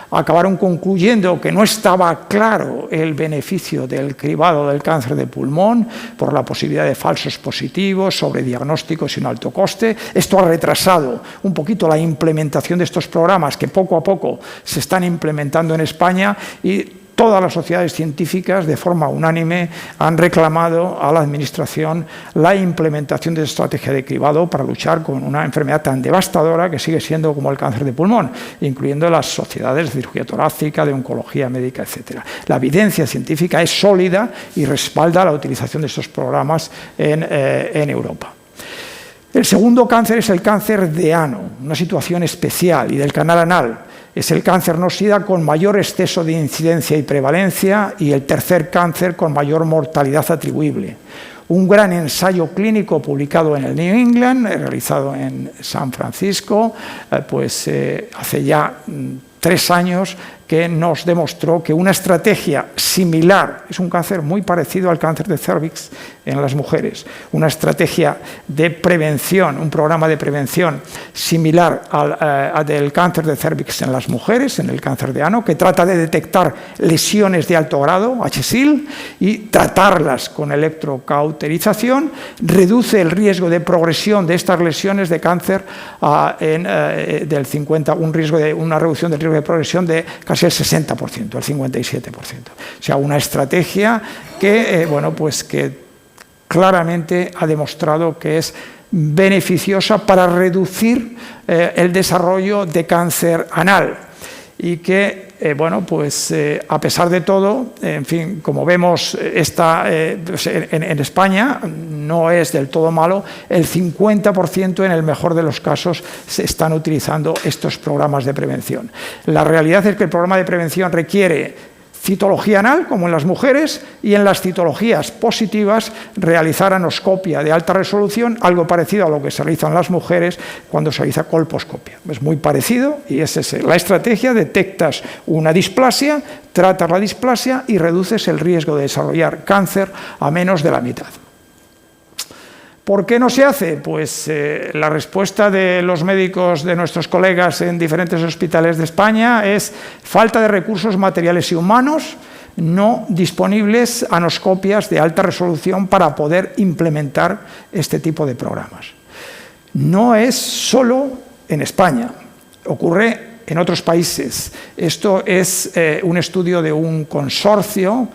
acabaron concluyendo que no estaba claro el beneficio del cribado del cáncer de pulmón por la posibilidad de falsos positivos, sobrediagnósticos y un alto coste. Esto ha retrasado un poquito la implementación de estos programas que poco a poco se están implementando en España, y todas las sociedades científicas, de forma unánime, han reclamado a la Administración la implementación de esta estrategia de cribado para luchar con una enfermedad tan devastadora que sigue siendo como el cáncer de pulmón, incluyendo las sociedades de cirugía torácica, de oncología médica, etc. La evidencia científica es sólida y respalda la utilización de estos programas en Europa. El segundo cáncer es el cáncer de ano, una situación especial, y del canal anal. Es el cáncer no-sida con mayor exceso de incidencia y prevalencia, y el tercer cáncer con mayor mortalidad atribuible. Un gran ensayo clínico publicado en el New England, realizado en San Francisco, hace ya 3 años, que nos demostró que una estrategia similar, es un cáncer muy parecido al cáncer de cervix en las mujeres, una estrategia de prevención, un programa de prevención similar al del cáncer de cervix en las mujeres, en el cáncer de ano, que trata de detectar lesiones de alto grado, HSIL, y tratarlas con electrocauterización, reduce el riesgo de progresión de estas lesiones de cáncer del 50, una reducción del riesgo de progresión de casi el 60%, el 57%. O sea, una estrategia que, que claramente ha demostrado que es beneficiosa para reducir el desarrollo de cáncer anal, y que, a pesar de todo, en fin, como vemos, en España no es del todo malo. El 50% en el mejor de los casos se están utilizando estos programas de prevención. La realidad es que el programa de prevención requiere citología anal, como en las mujeres, y en las citologías positivas realizar anoscopia de alta resolución, algo parecido a lo que se realiza en las mujeres cuando se realiza colposcopia. Es muy parecido, y es la estrategia: detectas una displasia, tratas la displasia y reduces el riesgo de desarrollar cáncer a menos de la mitad. ¿Por qué no se hace? La respuesta de los médicos, de nuestros colegas en diferentes hospitales de España, es falta de recursos materiales y humanos, no disponibles anoscopias de alta resolución para poder implementar este tipo de programas. No es solo en España, ocurre en otros países. Esto es un estudio de un consorcio,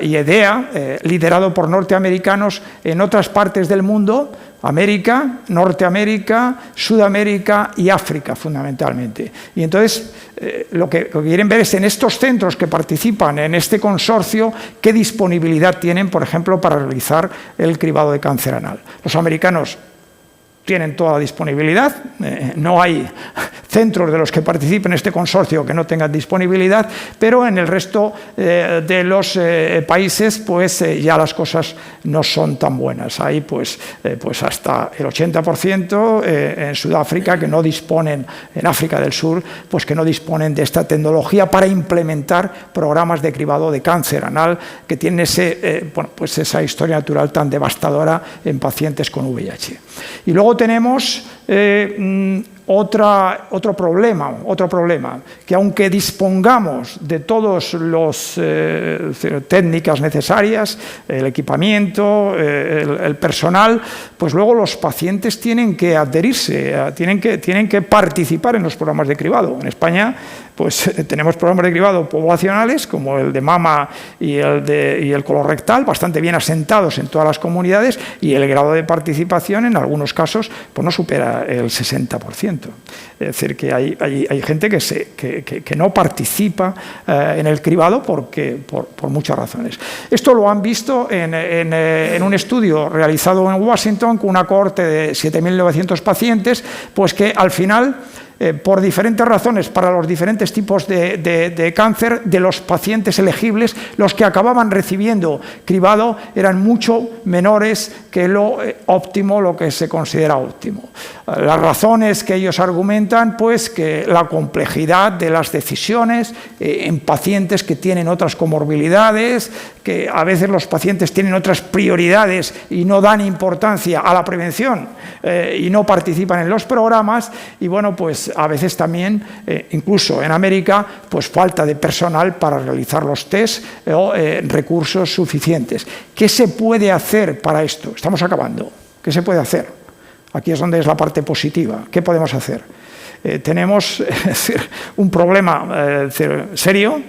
IEDEA, liderado por norteamericanos en otras partes del mundo, América, Norteamérica, Sudamérica y África, fundamentalmente. Y entonces, lo que quieren ver es en estos centros que participan en este consorcio, qué disponibilidad tienen, por ejemplo, para realizar el cribado de cáncer anal. Los americanos tienen toda la disponibilidad, no hay centros de los que participen en este consorcio que no tengan disponibilidad, pero en el resto de los países pues ya las cosas no son tan buenas. Hay pues hasta el 80% en Sudáfrica que no disponen, en África del Sur, pues que no disponen de esta tecnología para implementar programas de cribado de cáncer anal que tienen esa historia natural tan devastadora en pacientes con VIH. Y luego tenemos otro problema, que aunque dispongamos de todas las técnicas necesarias, el equipamiento, el personal, pues luego los pacientes tienen que adherirse, tienen que participar en los programas de cribado. En España pues tenemos programas de cribado poblacionales como el de mama y el colorectal, bastante bien asentados en todas las comunidades, y el grado de participación en algunos casos pues no supera el 60%. Es decir, que hay gente que no participa en el cribado por muchas razones. Esto lo han visto en un estudio realizado en Washington con una cohorte de 7.900 pacientes, pues que al final, por diferentes razones, para los diferentes tipos de cáncer, de los pacientes elegibles, los que acababan recibiendo cribado eran mucho menores que lo óptimo, lo que se considera óptimo. Las razones que ellos argumentan, pues que la complejidad de las decisiones en pacientes que tienen otras comorbilidades, que a veces los pacientes tienen otras prioridades y no dan importancia a la prevención y no participan en los programas, y bueno, pues a veces también, incluso en América, pues falta de personal para realizar los test o recursos suficientes. ¿Qué se puede hacer para esto? Estamos acabando. ¿Qué se puede hacer? Aquí es donde es la parte positiva. ¿Qué podemos hacer? Tenemos un problema serio,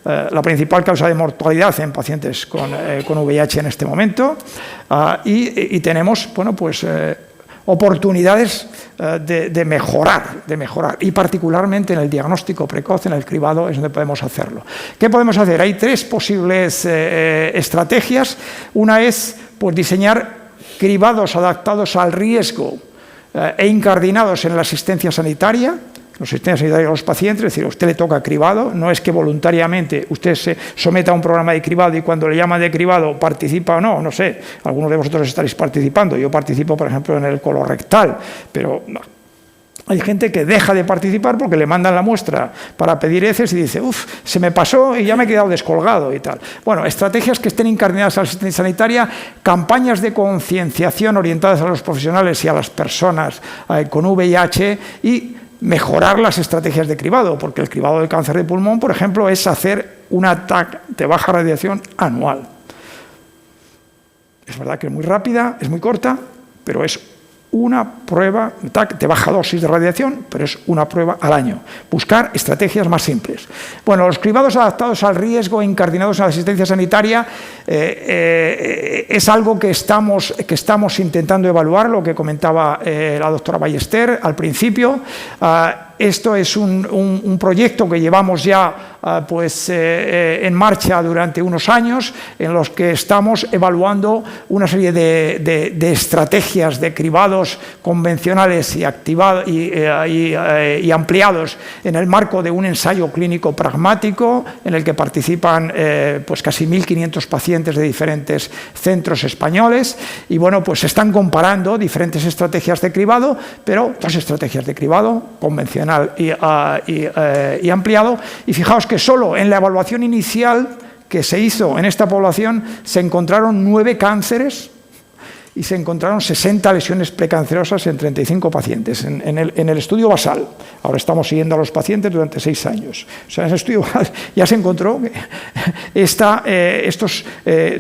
la principal causa de mortalidad en pacientes con VIH en este momento, y tenemos, bueno, pues oportunidades de mejorar, y particularmente en el diagnóstico precoz, en el cribado, es donde podemos hacerlo. ¿Qué podemos hacer? Hay tres posibles estrategias. Una es pues diseñar cribados adaptados al riesgo e incardinados en la asistencia sanitaria. Los sistemas sanitarios de los pacientes, es decir, a usted le toca cribado, no es que voluntariamente usted se someta a un programa de cribado y cuando le llaman de cribado participa o no, no sé, algunos de vosotros estaréis participando, yo participo por ejemplo en el colorectal, pero hay gente que deja de participar porque le mandan la muestra para pedir heces y dice, se me pasó y ya me he quedado descolgado y tal. Bueno, estrategias que estén incardinadas a la asistencia sanitaria, campañas de concienciación orientadas a los profesionales y a las personas con VIH, y mejorar las estrategias de cribado, porque el cribado del cáncer de pulmón, por ejemplo, es hacer una TAC de baja radiación anual. Es verdad que es muy rápida, es muy corta, pero es una prueba TAC de baja dosis de radiación, pero es una prueba al año. Buscar estrategias más simples. Bueno, los cribados adaptados al riesgo e incardinados a la asistencia sanitaria es algo que estamos intentando evaluar, lo que comentaba la doctora Ballester al principio. Esto es un proyecto que llevamos ya en marcha durante unos años, en los que estamos evaluando una serie de estrategias de cribados convencionales y ampliados en el marco de un ensayo clínico pragmático en el que participan casi 1.500 pacientes de diferentes centros españoles, y bueno, pues se están comparando diferentes estrategias de cribado, pero dos estrategias de cribado convencional y ampliado, y fijaos que solo en la evaluación inicial que se hizo en esta población se encontraron 9 cánceres y se encontraron 60 lesiones precancerosas en 35 pacientes en el estudio basal. Ahora estamos siguiendo a los pacientes durante 6 años. O sea, en el estudio basal ya se encontró estos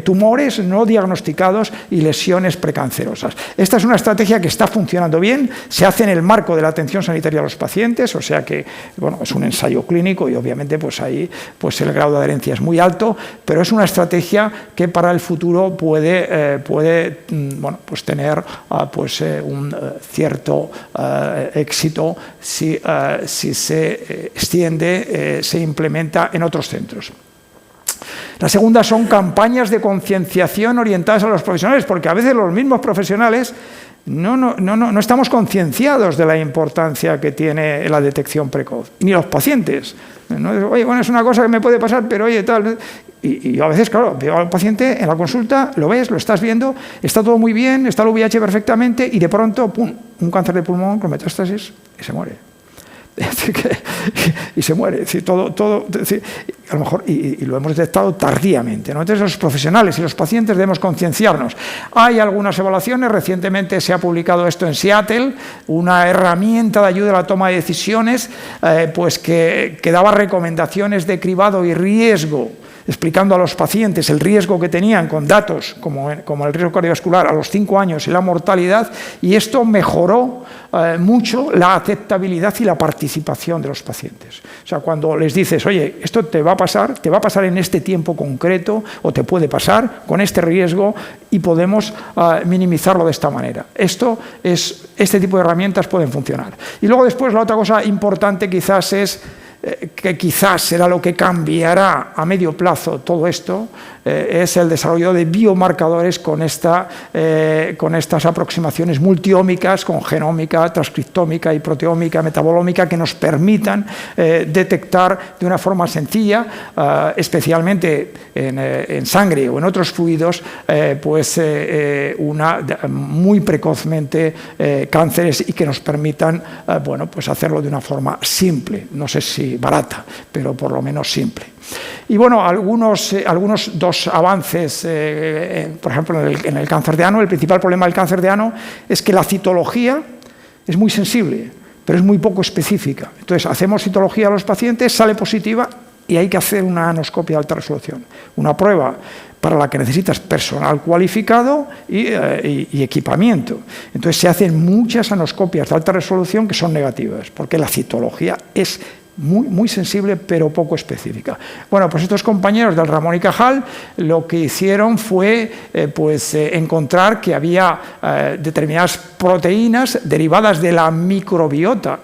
tumores no diagnosticados y lesiones precancerosas. Esta es una estrategia que está funcionando bien, se hace en el marco de la atención sanitaria a los pacientes, o sea que, bueno, es un ensayo clínico y obviamente pues ahí pues el grado de adherencia es muy alto, pero es una estrategia que para el futuro puede bueno, pues tener un cierto éxito si se extiende, se implementa en otros centros. La segunda son campañas de concienciación orientadas a los profesionales, porque a veces los mismos profesionales no estamos concienciados de la importancia que tiene la detección precoz, ni los pacientes. Oye, bueno, es una cosa que me puede pasar, pero oye, tal. Y a veces, claro, veo al paciente en la consulta, lo ves, lo estás viendo, está todo muy bien, está el VIH perfectamente, y de pronto, ¡pum!, un cáncer de pulmón con metástasis y se muere. Y se muere, es decir, a lo mejor, y lo hemos detectado tardíamente, ¿no? Entonces los profesionales y los pacientes debemos concienciarnos. Hay algunas evaluaciones, recientemente se ha publicado esto en Seattle, una herramienta de ayuda a la toma de decisiones, pues que daba recomendaciones de cribado y riesgo, explicando a los pacientes el riesgo que tenían con datos como el riesgo cardiovascular a los 5 años y la mortalidad, y esto mejoró mucho la aceptabilidad y la participación de los pacientes. O sea, cuando les dices, oye, esto te va a pasar en este tiempo concreto, o te puede pasar con este riesgo, y podemos minimizarlo de esta manera. Este tipo de herramientas pueden funcionar. Y luego después la otra cosa importante quizás es que quizás será lo que cambiará a medio plazo todo esto, es el desarrollo de biomarcadores con estas aproximaciones multiómicas, con genómica, transcriptómica y proteómica, metabolómica, que nos permitan detectar de una forma sencilla, especialmente en sangre o en otros fluidos, muy precozmente cánceres, y que nos permitan pues hacerlo de una forma simple, no sé si barata, pero por lo menos simple. Y bueno, algunos dos avances, por ejemplo, en el cáncer de ano. El principal problema del cáncer de ano es que la citología es muy sensible, pero es muy poco específica. Entonces, hacemos citología a los pacientes, sale positiva y hay que hacer una anoscopia de alta resolución, una prueba para la que necesitas personal cualificado y equipamiento. Entonces, se hacen muchas anoscopias de alta resolución que son negativas, porque la citología es muy sensible, pero poco específica. Bueno, pues estos compañeros del Ramón y Cajal lo que hicieron fue encontrar que había determinadas proteínas derivadas de la microbiota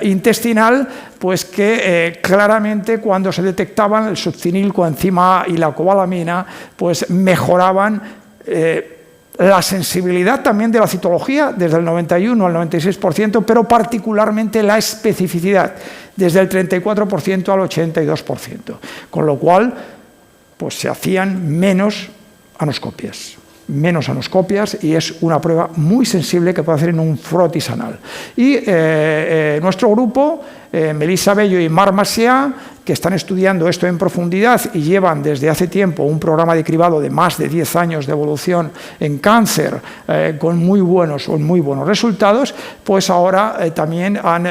intestinal, pues que claramente cuando se detectaban el succinilcoenzima A y la cobalamina, pues mejoraban la sensibilidad también de la citología, desde el 91 al 96%, pero particularmente la especificidad, desde el 34% al 82%. Con lo cual, pues se hacían menos anoscopias, y es una prueba muy sensible que puede hacer en un frotis anal. Y nuestro grupo, Melissa Bello y Marc Macià, que están estudiando esto en profundidad y llevan desde hace tiempo un programa de cribado de más de 10 años de evolución en cáncer, con muy buenos resultados, pues ahora también han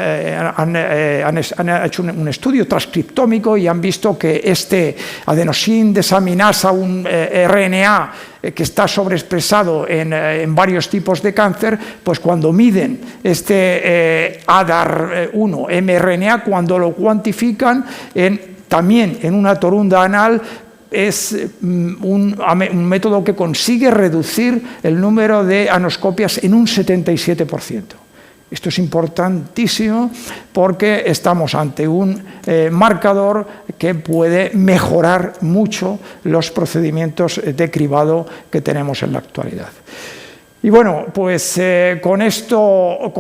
hecho un estudio transcriptómico y han visto que este adenosin desaminasa, un RNA que está sobreexpresado en varios tipos de cáncer, pues cuando miden este ADAR1 mRNA, cuando lo cuantifican también en una torunda anal, es un método que consigue reducir el número de anoscopias en un 77%. Esto es importantísimo porque estamos ante un marcador que puede mejorar mucho los procedimientos de cribado que tenemos en la actualidad. Y bueno, pues con esto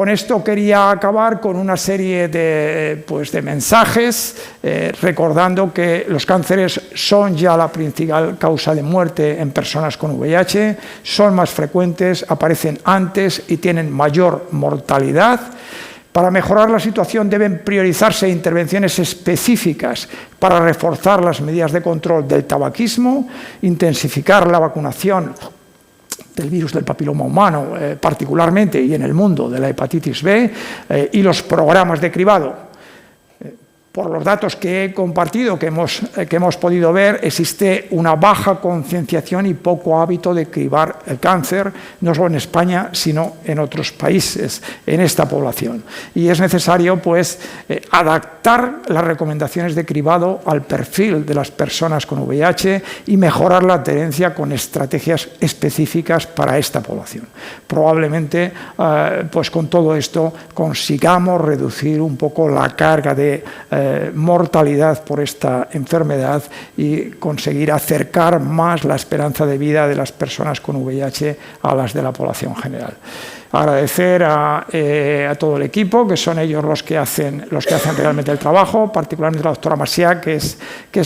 quería acabar con una serie de mensajes, recordando que los cánceres son ya la principal causa de muerte en personas con VIH, son más frecuentes, aparecen antes y tienen mayor mortalidad. Para mejorar la situación deben priorizarse intervenciones específicas para reforzar las medidas de control del tabaquismo, intensificar la vacunación del virus del papiloma humano, particularmente, y en el mundo de la hepatitis B, y los programas de cribado. por los datos que he compartido, que hemos podido ver, existe una baja concienciación y poco hábito de cribar el cáncer, no solo en España, sino en otros países, en esta población. Y es necesario, pues, adaptar las recomendaciones de cribado al perfil de las personas con VIH y mejorar la adherencia con estrategias específicas para esta población. Probablemente, pues con todo esto, consigamos reducir un poco la carga de mortalidad por esta enfermedad y conseguir acercar más la esperanza de vida de las personas con VIH a las de la población general. Agradecer a todo el equipo, que son ellos los que hacen realmente el trabajo, particularmente la doctora Macià, que es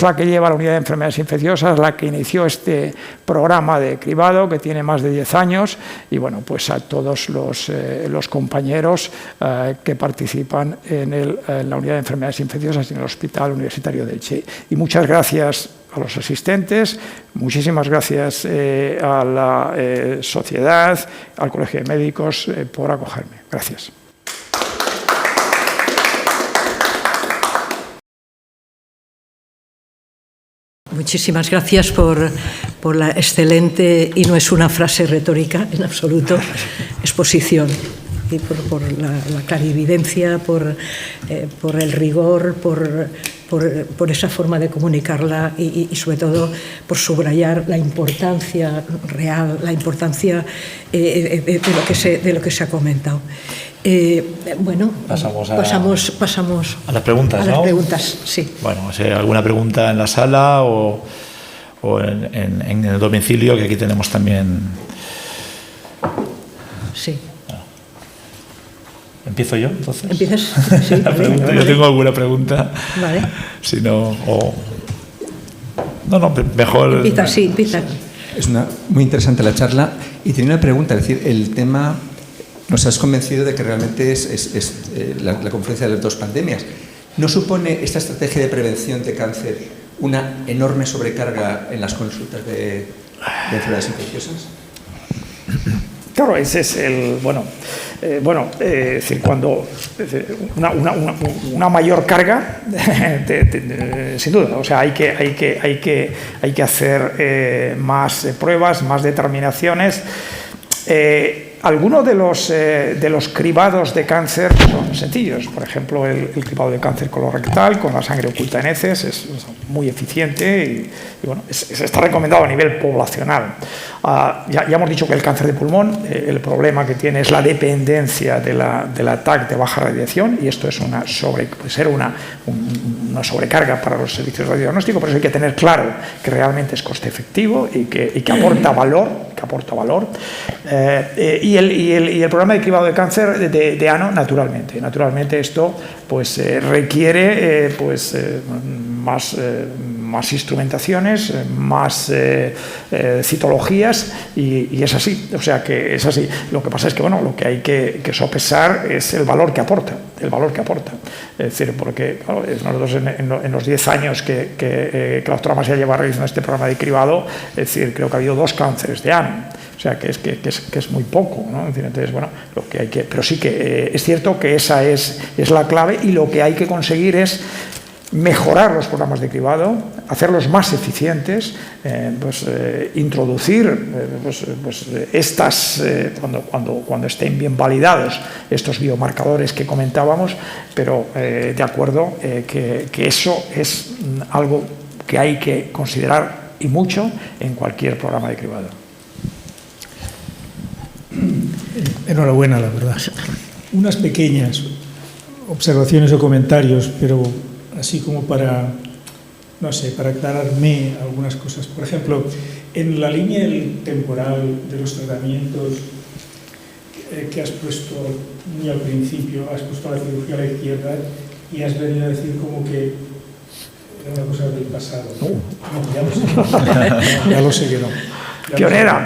la que lleva la unidad de enfermedades infecciosas, la que inició este programa de cribado, que tiene más de 10 años, y bueno, pues a todos los compañeros que participan en la unidad de enfermedades infecciosas en el Hospital Universitario de Elche. Y muchas gracias a los asistentes, muchísimas gracias a la sociedad, al Colegio de Médicos por acogerme. Gracias. Muchísimas gracias por la excelente, y no es una frase retórica en absoluto, exposición. Y por la clarividencia, por el rigor, por esa forma de comunicarla y sobre todo por subrayar la importancia real, la importancia de lo que se ha comentado. Bueno, pasamos a las preguntas, ¿no? A las preguntas, sí. Bueno, si hay alguna pregunta en la sala o en el domicilio, que aquí tenemos también. Sí. ¿Empiezo yo, entonces? ¿Empiezas? Sí. Vale. Yo tengo alguna pregunta. Vale. Si no, No, mejor... Empieza, sí, empieza. Es muy interesante la charla y tenía una pregunta, es decir, el tema... Nos has convencido de que realmente es la confluencia de las dos pandemias. ¿No supone esta estrategia de prevención de cáncer una enorme sobrecarga en las consultas de enfermedades infecciosas? Claro, ese es el... es decir, cuando una mayor carga, sin duda, o sea, hay que hacer más pruebas, más determinaciones. Algunos de los cribados de cáncer son sencillos. Por ejemplo, el cribado de cáncer colorectal con la sangre oculta en heces es muy eficiente y bueno, está recomendado a nivel poblacional. Ya hemos dicho que el cáncer de pulmón, el problema que tiene es la dependencia del ataque de baja radiación, y esto es puede ser una sobrecarga para los servicios de radiodiagnóstico. Por eso hay que tener claro que realmente es coste efectivo y que aporta valor. Y el programa de cribado de cáncer de ano, naturalmente esto pues requiere más instrumentaciones, más citologías, y es así, o sea que es así. Lo que pasa es que lo que hay que sopesar es el valor que aporta. Es decir, porque claro, nosotros en los 10 años que la doctora Macià lleva realizando este programa de cribado, es decir, creo que ha habido 2 cánceres de ano. O sea, que es muy poco, ¿no? Entonces, lo que hay que... Pero sí que es cierto que esa es la clave, y lo que hay que conseguir es mejorar los programas de cribado, hacerlos más eficientes, introducir cuando estén bien validados estos biomarcadores que comentábamos, pero de acuerdo que eso es algo que hay que considerar, y mucho, en cualquier programa de cribado. Enhorabuena, la verdad. Unas pequeñas observaciones o comentarios, pero así como para aclararme algunas cosas. Por ejemplo, en la línea temporal de los tratamientos que has puesto muy al principio, has puesto la cirugía a la izquierda y has venido a decir como que era una cosa del pasado. No, ya lo sé que no. Pionera.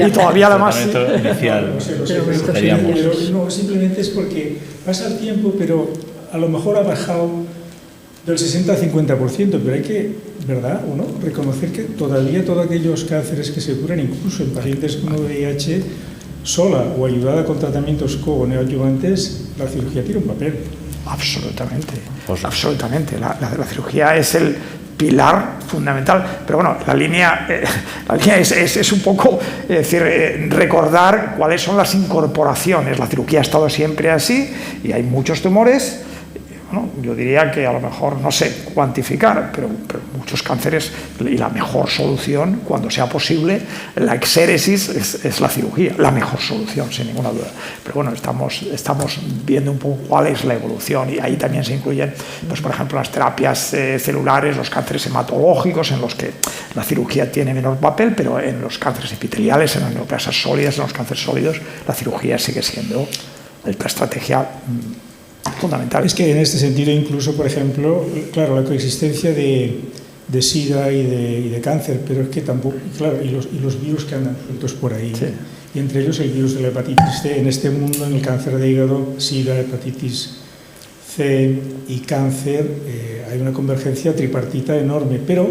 Y todavía además... Inicial. Pero no, simplemente es porque pasa el tiempo, pero a lo mejor ha bajado del 60 al 50%, pero hay que, ¿verdad? Reconocer que todavía todos aquellos cánceres que se curan, incluso en pacientes con VIH, sola o ayudada con tratamientos co-neoadyuvantes, la cirugía tiene un papel. Absolutamente, absolutamente. La cirugía es el pilar fundamental, pero bueno, la línea es un poco, es decir, recordar cuáles son las incorporaciones. La cirugía ha estado siempre así y hay muchos tumores. Bueno, yo diría que a lo mejor no sé cuantificar, pero muchos cánceres, y la mejor solución, cuando sea posible, la exéresis es la cirugía, la mejor solución, sin ninguna duda. Pero bueno, estamos viendo un poco cuál es la evolución, y ahí también se incluyen, pues por ejemplo, las terapias celulares, los cánceres hematológicos, en los que la cirugía tiene menor papel, pero en los cánceres epiteliales, en las neoplasias sólidas, en los cánceres sólidos, la cirugía sigue siendo la estrategia fundamental. Es que en este sentido, incluso, por ejemplo, claro, la coexistencia de SIDA y de cáncer, pero es que tampoco, claro, y los virus que andan sueltos por ahí, sí. Y entre ellos el virus de la hepatitis C. En este mundo, en el cáncer de hígado, SIDA, hepatitis C y cáncer, hay una convergencia tripartita enorme, pero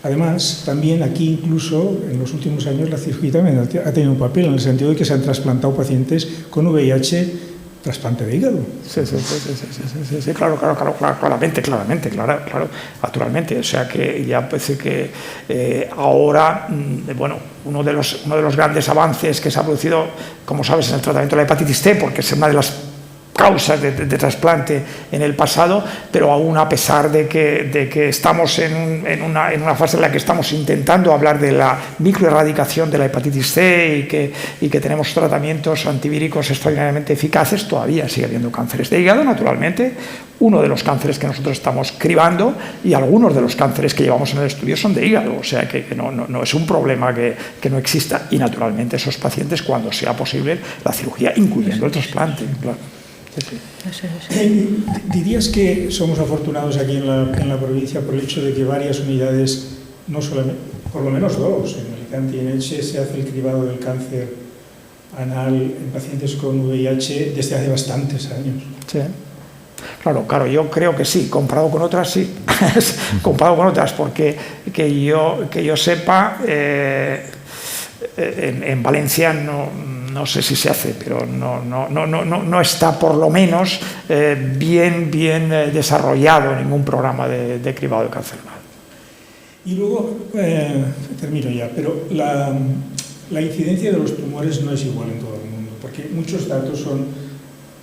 además, también aquí incluso, en los últimos años, la cirugía también ha tenido un papel, en el sentido de que se han trasplantado pacientes con VIH, trasplante de hígado. Sí, claro, claramente, naturalmente. O sea que ya parece que ahora, bueno, uno de los grandes avances que se ha producido, como sabes, en el tratamiento de la hepatitis C, porque es una de las causas de trasplante en el pasado, pero aún a pesar de que estamos en una fase en la que estamos intentando hablar de la microerradicación de la hepatitis C y que tenemos tratamientos antivíricos extraordinariamente eficaces, todavía sigue habiendo cánceres de hígado, naturalmente. Uno de los cánceres que nosotros estamos cribando, y algunos de los cánceres que llevamos en el estudio son de hígado, o sea que no es un problema que no exista, y naturalmente esos pacientes, cuando sea posible, la cirugía, incluyendo el trasplante, claro. Sí. ¿Dirías que somos afortunados aquí en la provincia por el hecho de que varias unidades, no solamente, por lo menos dos, en Alicante y en Elche, se hace el cribado del cáncer anal en pacientes con VIH desde hace bastantes años? Sí. Claro, yo creo que sí, comparado con otras sí, comparado con otras, porque que yo sepa, en Valencia no sé si se hace, pero no está por lo menos bien desarrollado ningún programa de cribado de cáncer anal. Y luego, termino ya, pero la incidencia de los tumores no es igual en todo el mundo, porque muchos datos son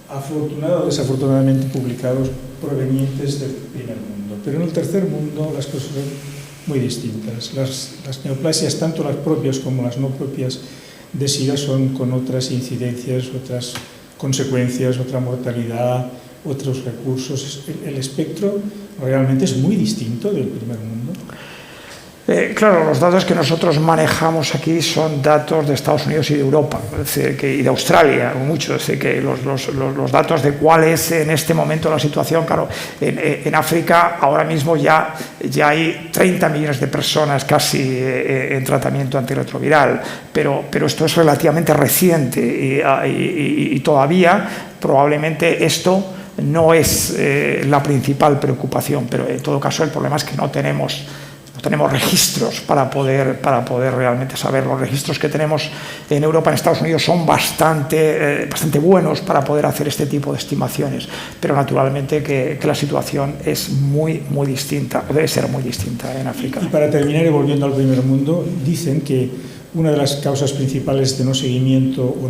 afortunadamente o desafortunadamente publicados provenientes del primer mundo, pero en el tercer mundo las cosas son muy distintas. Las neoplasias, tanto las propias como las no propias de SIDA, son con otras incidencias, otras consecuencias, otra mortalidad, otros recursos. El espectro realmente es muy distinto del primer mundo. Claro, los datos que nosotros manejamos aquí son datos de Estados Unidos y de Europa, es decir, y de Australia, mucho. Es decir, que los datos de cuál es en este momento la situación, claro, en África ahora mismo ya hay 30 millones de personas casi en tratamiento antirretroviral, pero esto es relativamente reciente y todavía probablemente esto no es la principal preocupación, pero en todo caso el problema es que no tenemos registros para poder realmente saber. Los registros que tenemos en Europa, en Estados Unidos, son bastante buenos para poder hacer este tipo de estimaciones, pero naturalmente que la situación es muy distinta, o debe ser muy distinta en África. Y para terminar, y volviendo al primer mundo, dicen que una de las causas principales de no seguimiento o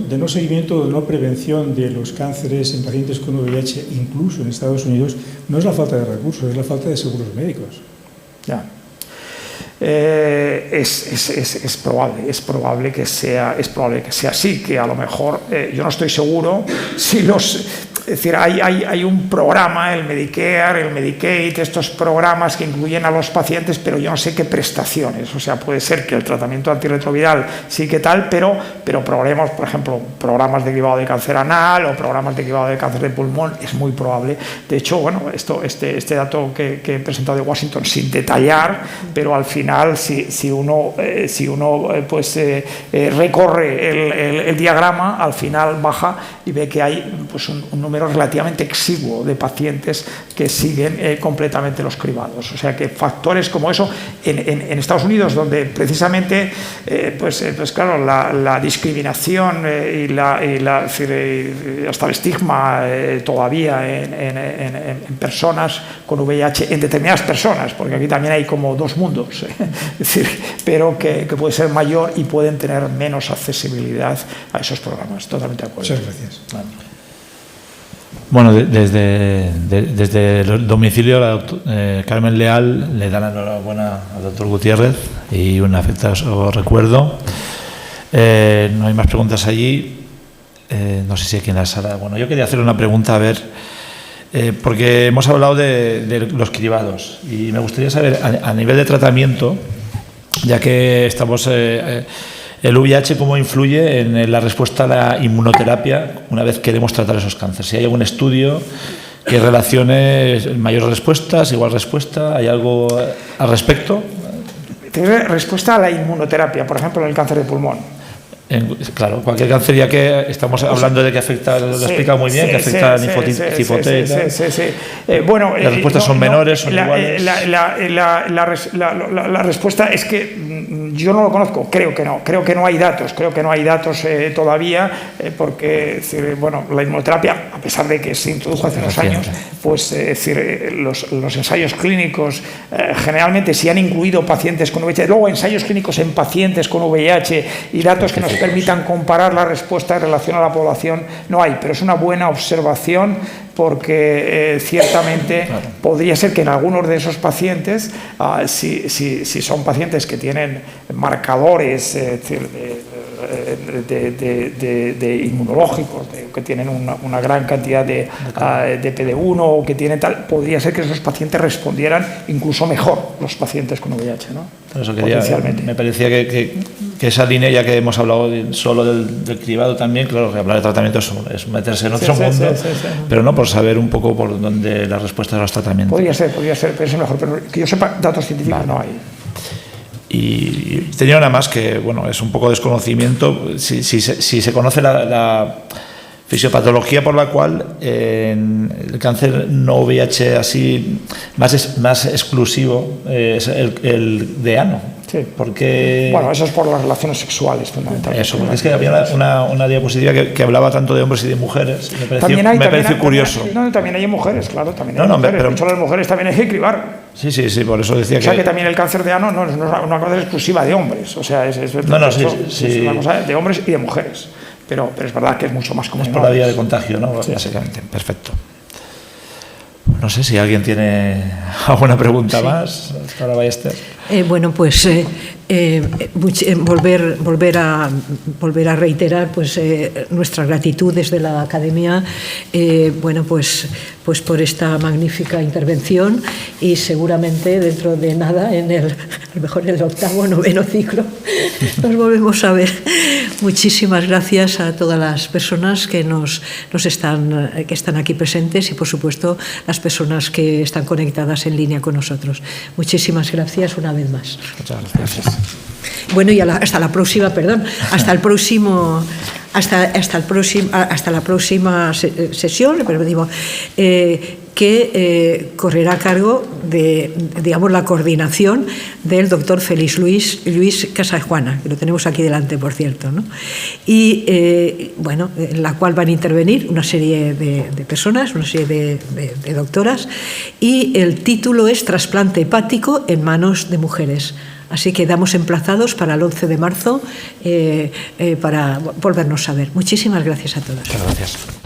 de no prevención de los cánceres en pacientes con VIH, incluso en Estados Unidos, no es la falta de recursos, es la falta de seguros médicos. Ya. Es probable que sea así, que a lo mejor yo no estoy seguro si es decir, hay un programa, el Medicare, el Medicaid, estos programas que incluyen a los pacientes, pero yo no sé qué prestaciones. O sea, puede ser que el tratamiento antirretroviral sí que tal, pero problemas, por ejemplo, programas de cribado de cáncer anal o programas de cribado de cáncer de pulmón, es muy probable. De hecho, bueno, este dato que he presentado de Washington, sin detallar, pero al final, si uno recorre el diagrama, al final baja y ve que hay pues un número número relativamente exiguo de pacientes que siguen completamente los cribados. O sea que factores como eso, en Estados Unidos, donde precisamente, pues claro, la discriminación y hasta el estigma todavía en personas con VIH, en determinadas personas, porque aquí también hay como dos mundos, es decir, pero que puede ser mayor y pueden tener menos accesibilidad a esos programas. Totalmente de acuerdo. Muchas gracias. Bueno, desde el domicilio, Carmen Leal le da la enhorabuena al doctor Gutiérrez y un afectuoso recuerdo. No hay más preguntas allí. No sé si aquí en la sala. Bueno, yo quería hacer una pregunta, a ver, porque hemos hablado de los cribados y me gustaría saber, a nivel de tratamiento, ya que estamos... el VIH, ¿cómo influye en la respuesta a la inmunoterapia una vez queremos tratar esos cánceres? Si hay algún estudio que relacione mayores respuestas, igual respuesta, ¿hay algo al respecto? Tiene respuesta a la inmunoterapia, por ejemplo, en el cáncer de pulmón. Claro, cualquier cáncer, ya que estamos hablando de que afecta, lo he explicado muy bien, que afecta a la linfocitopenia. Bueno, las respuestas son menores, son iguales. La respuesta es que yo no lo conozco, creo que no hay datos todavía, porque bueno, la inmunoterapia, a pesar de que se introdujo hace unos años, pues los ensayos clínicos generalmente sí han incluido pacientes con VIH, luego ensayos clínicos en pacientes con VIH y datos que nos permitan comparar la respuesta en relación a la población no hay, pero es una buena observación porque ciertamente podría ser que en algunos de esos pacientes, si son pacientes que tienen marcadores de inmunológicos, que tienen una gran cantidad de PD1 o que tienen tal, podría ser que esos pacientes respondieran incluso mejor, los pacientes con VIH, ¿no? Eso potencialmente. Me parecía que esa línea, ya que hemos hablado solo del cribado también, claro, que hablar de tratamiento es meterse en otro mundo, pero no, por saber un poco por dónde las respuestas a los tratamientos. Podría ser, pero es mejor, pero que yo sepa, datos científicos no hay. Y tenía una más que, bueno, es un poco desconocimiento, si se conoce la fisiopatología por la cual el cáncer no VIH así más exclusivo es el de ano. Sí. Porque... Bueno, eso es por las relaciones sexuales, fundamentalmente. Eso, porque es que había una diapositiva que hablaba tanto de hombres y de mujeres. Me pareció curioso. También hay mujeres, claro, también hay mujeres. Pero de hecho, las mujeres también hay que cribar. Sí, por eso decía que... O sea, que también el cáncer de ano no es una cosa exclusiva de hombres. O sea, es una cosa de hombres y de mujeres. Pero es verdad que es mucho más común. Es por la vía de contagio, ¿no? Sí. Básicamente. Perfecto. No sé si alguien tiene alguna pregunta más. Hasta ahora, Ballester. Bueno, pues volver a reiterar pues nuestra gratitud desde la Academia, bueno, pues por esta magnífica intervención, y seguramente dentro de nada, a lo mejor en el 8º o 9º ciclo, nos volvemos a ver. Muchísimas gracias a todas las personas que están aquí presentes y, por supuesto, las personas que están conectadas en línea con nosotros. Muchísimas gracias una vez más. Muchas gracias. Bueno, y hasta la próxima sesión, pero digo, que correrá a cargo de, digamos, la coordinación del doctor Félix Luis Casajuana, que lo tenemos aquí delante, por cierto, ¿no? Y, bueno, en la cual van a intervenir una serie de personas, una serie de doctoras, y el título es Trasplante hepático en manos de mujeres. Así que damos emplazados para el 11 de marzo para volvernos a ver. Muchísimas gracias a todos. Muchas gracias.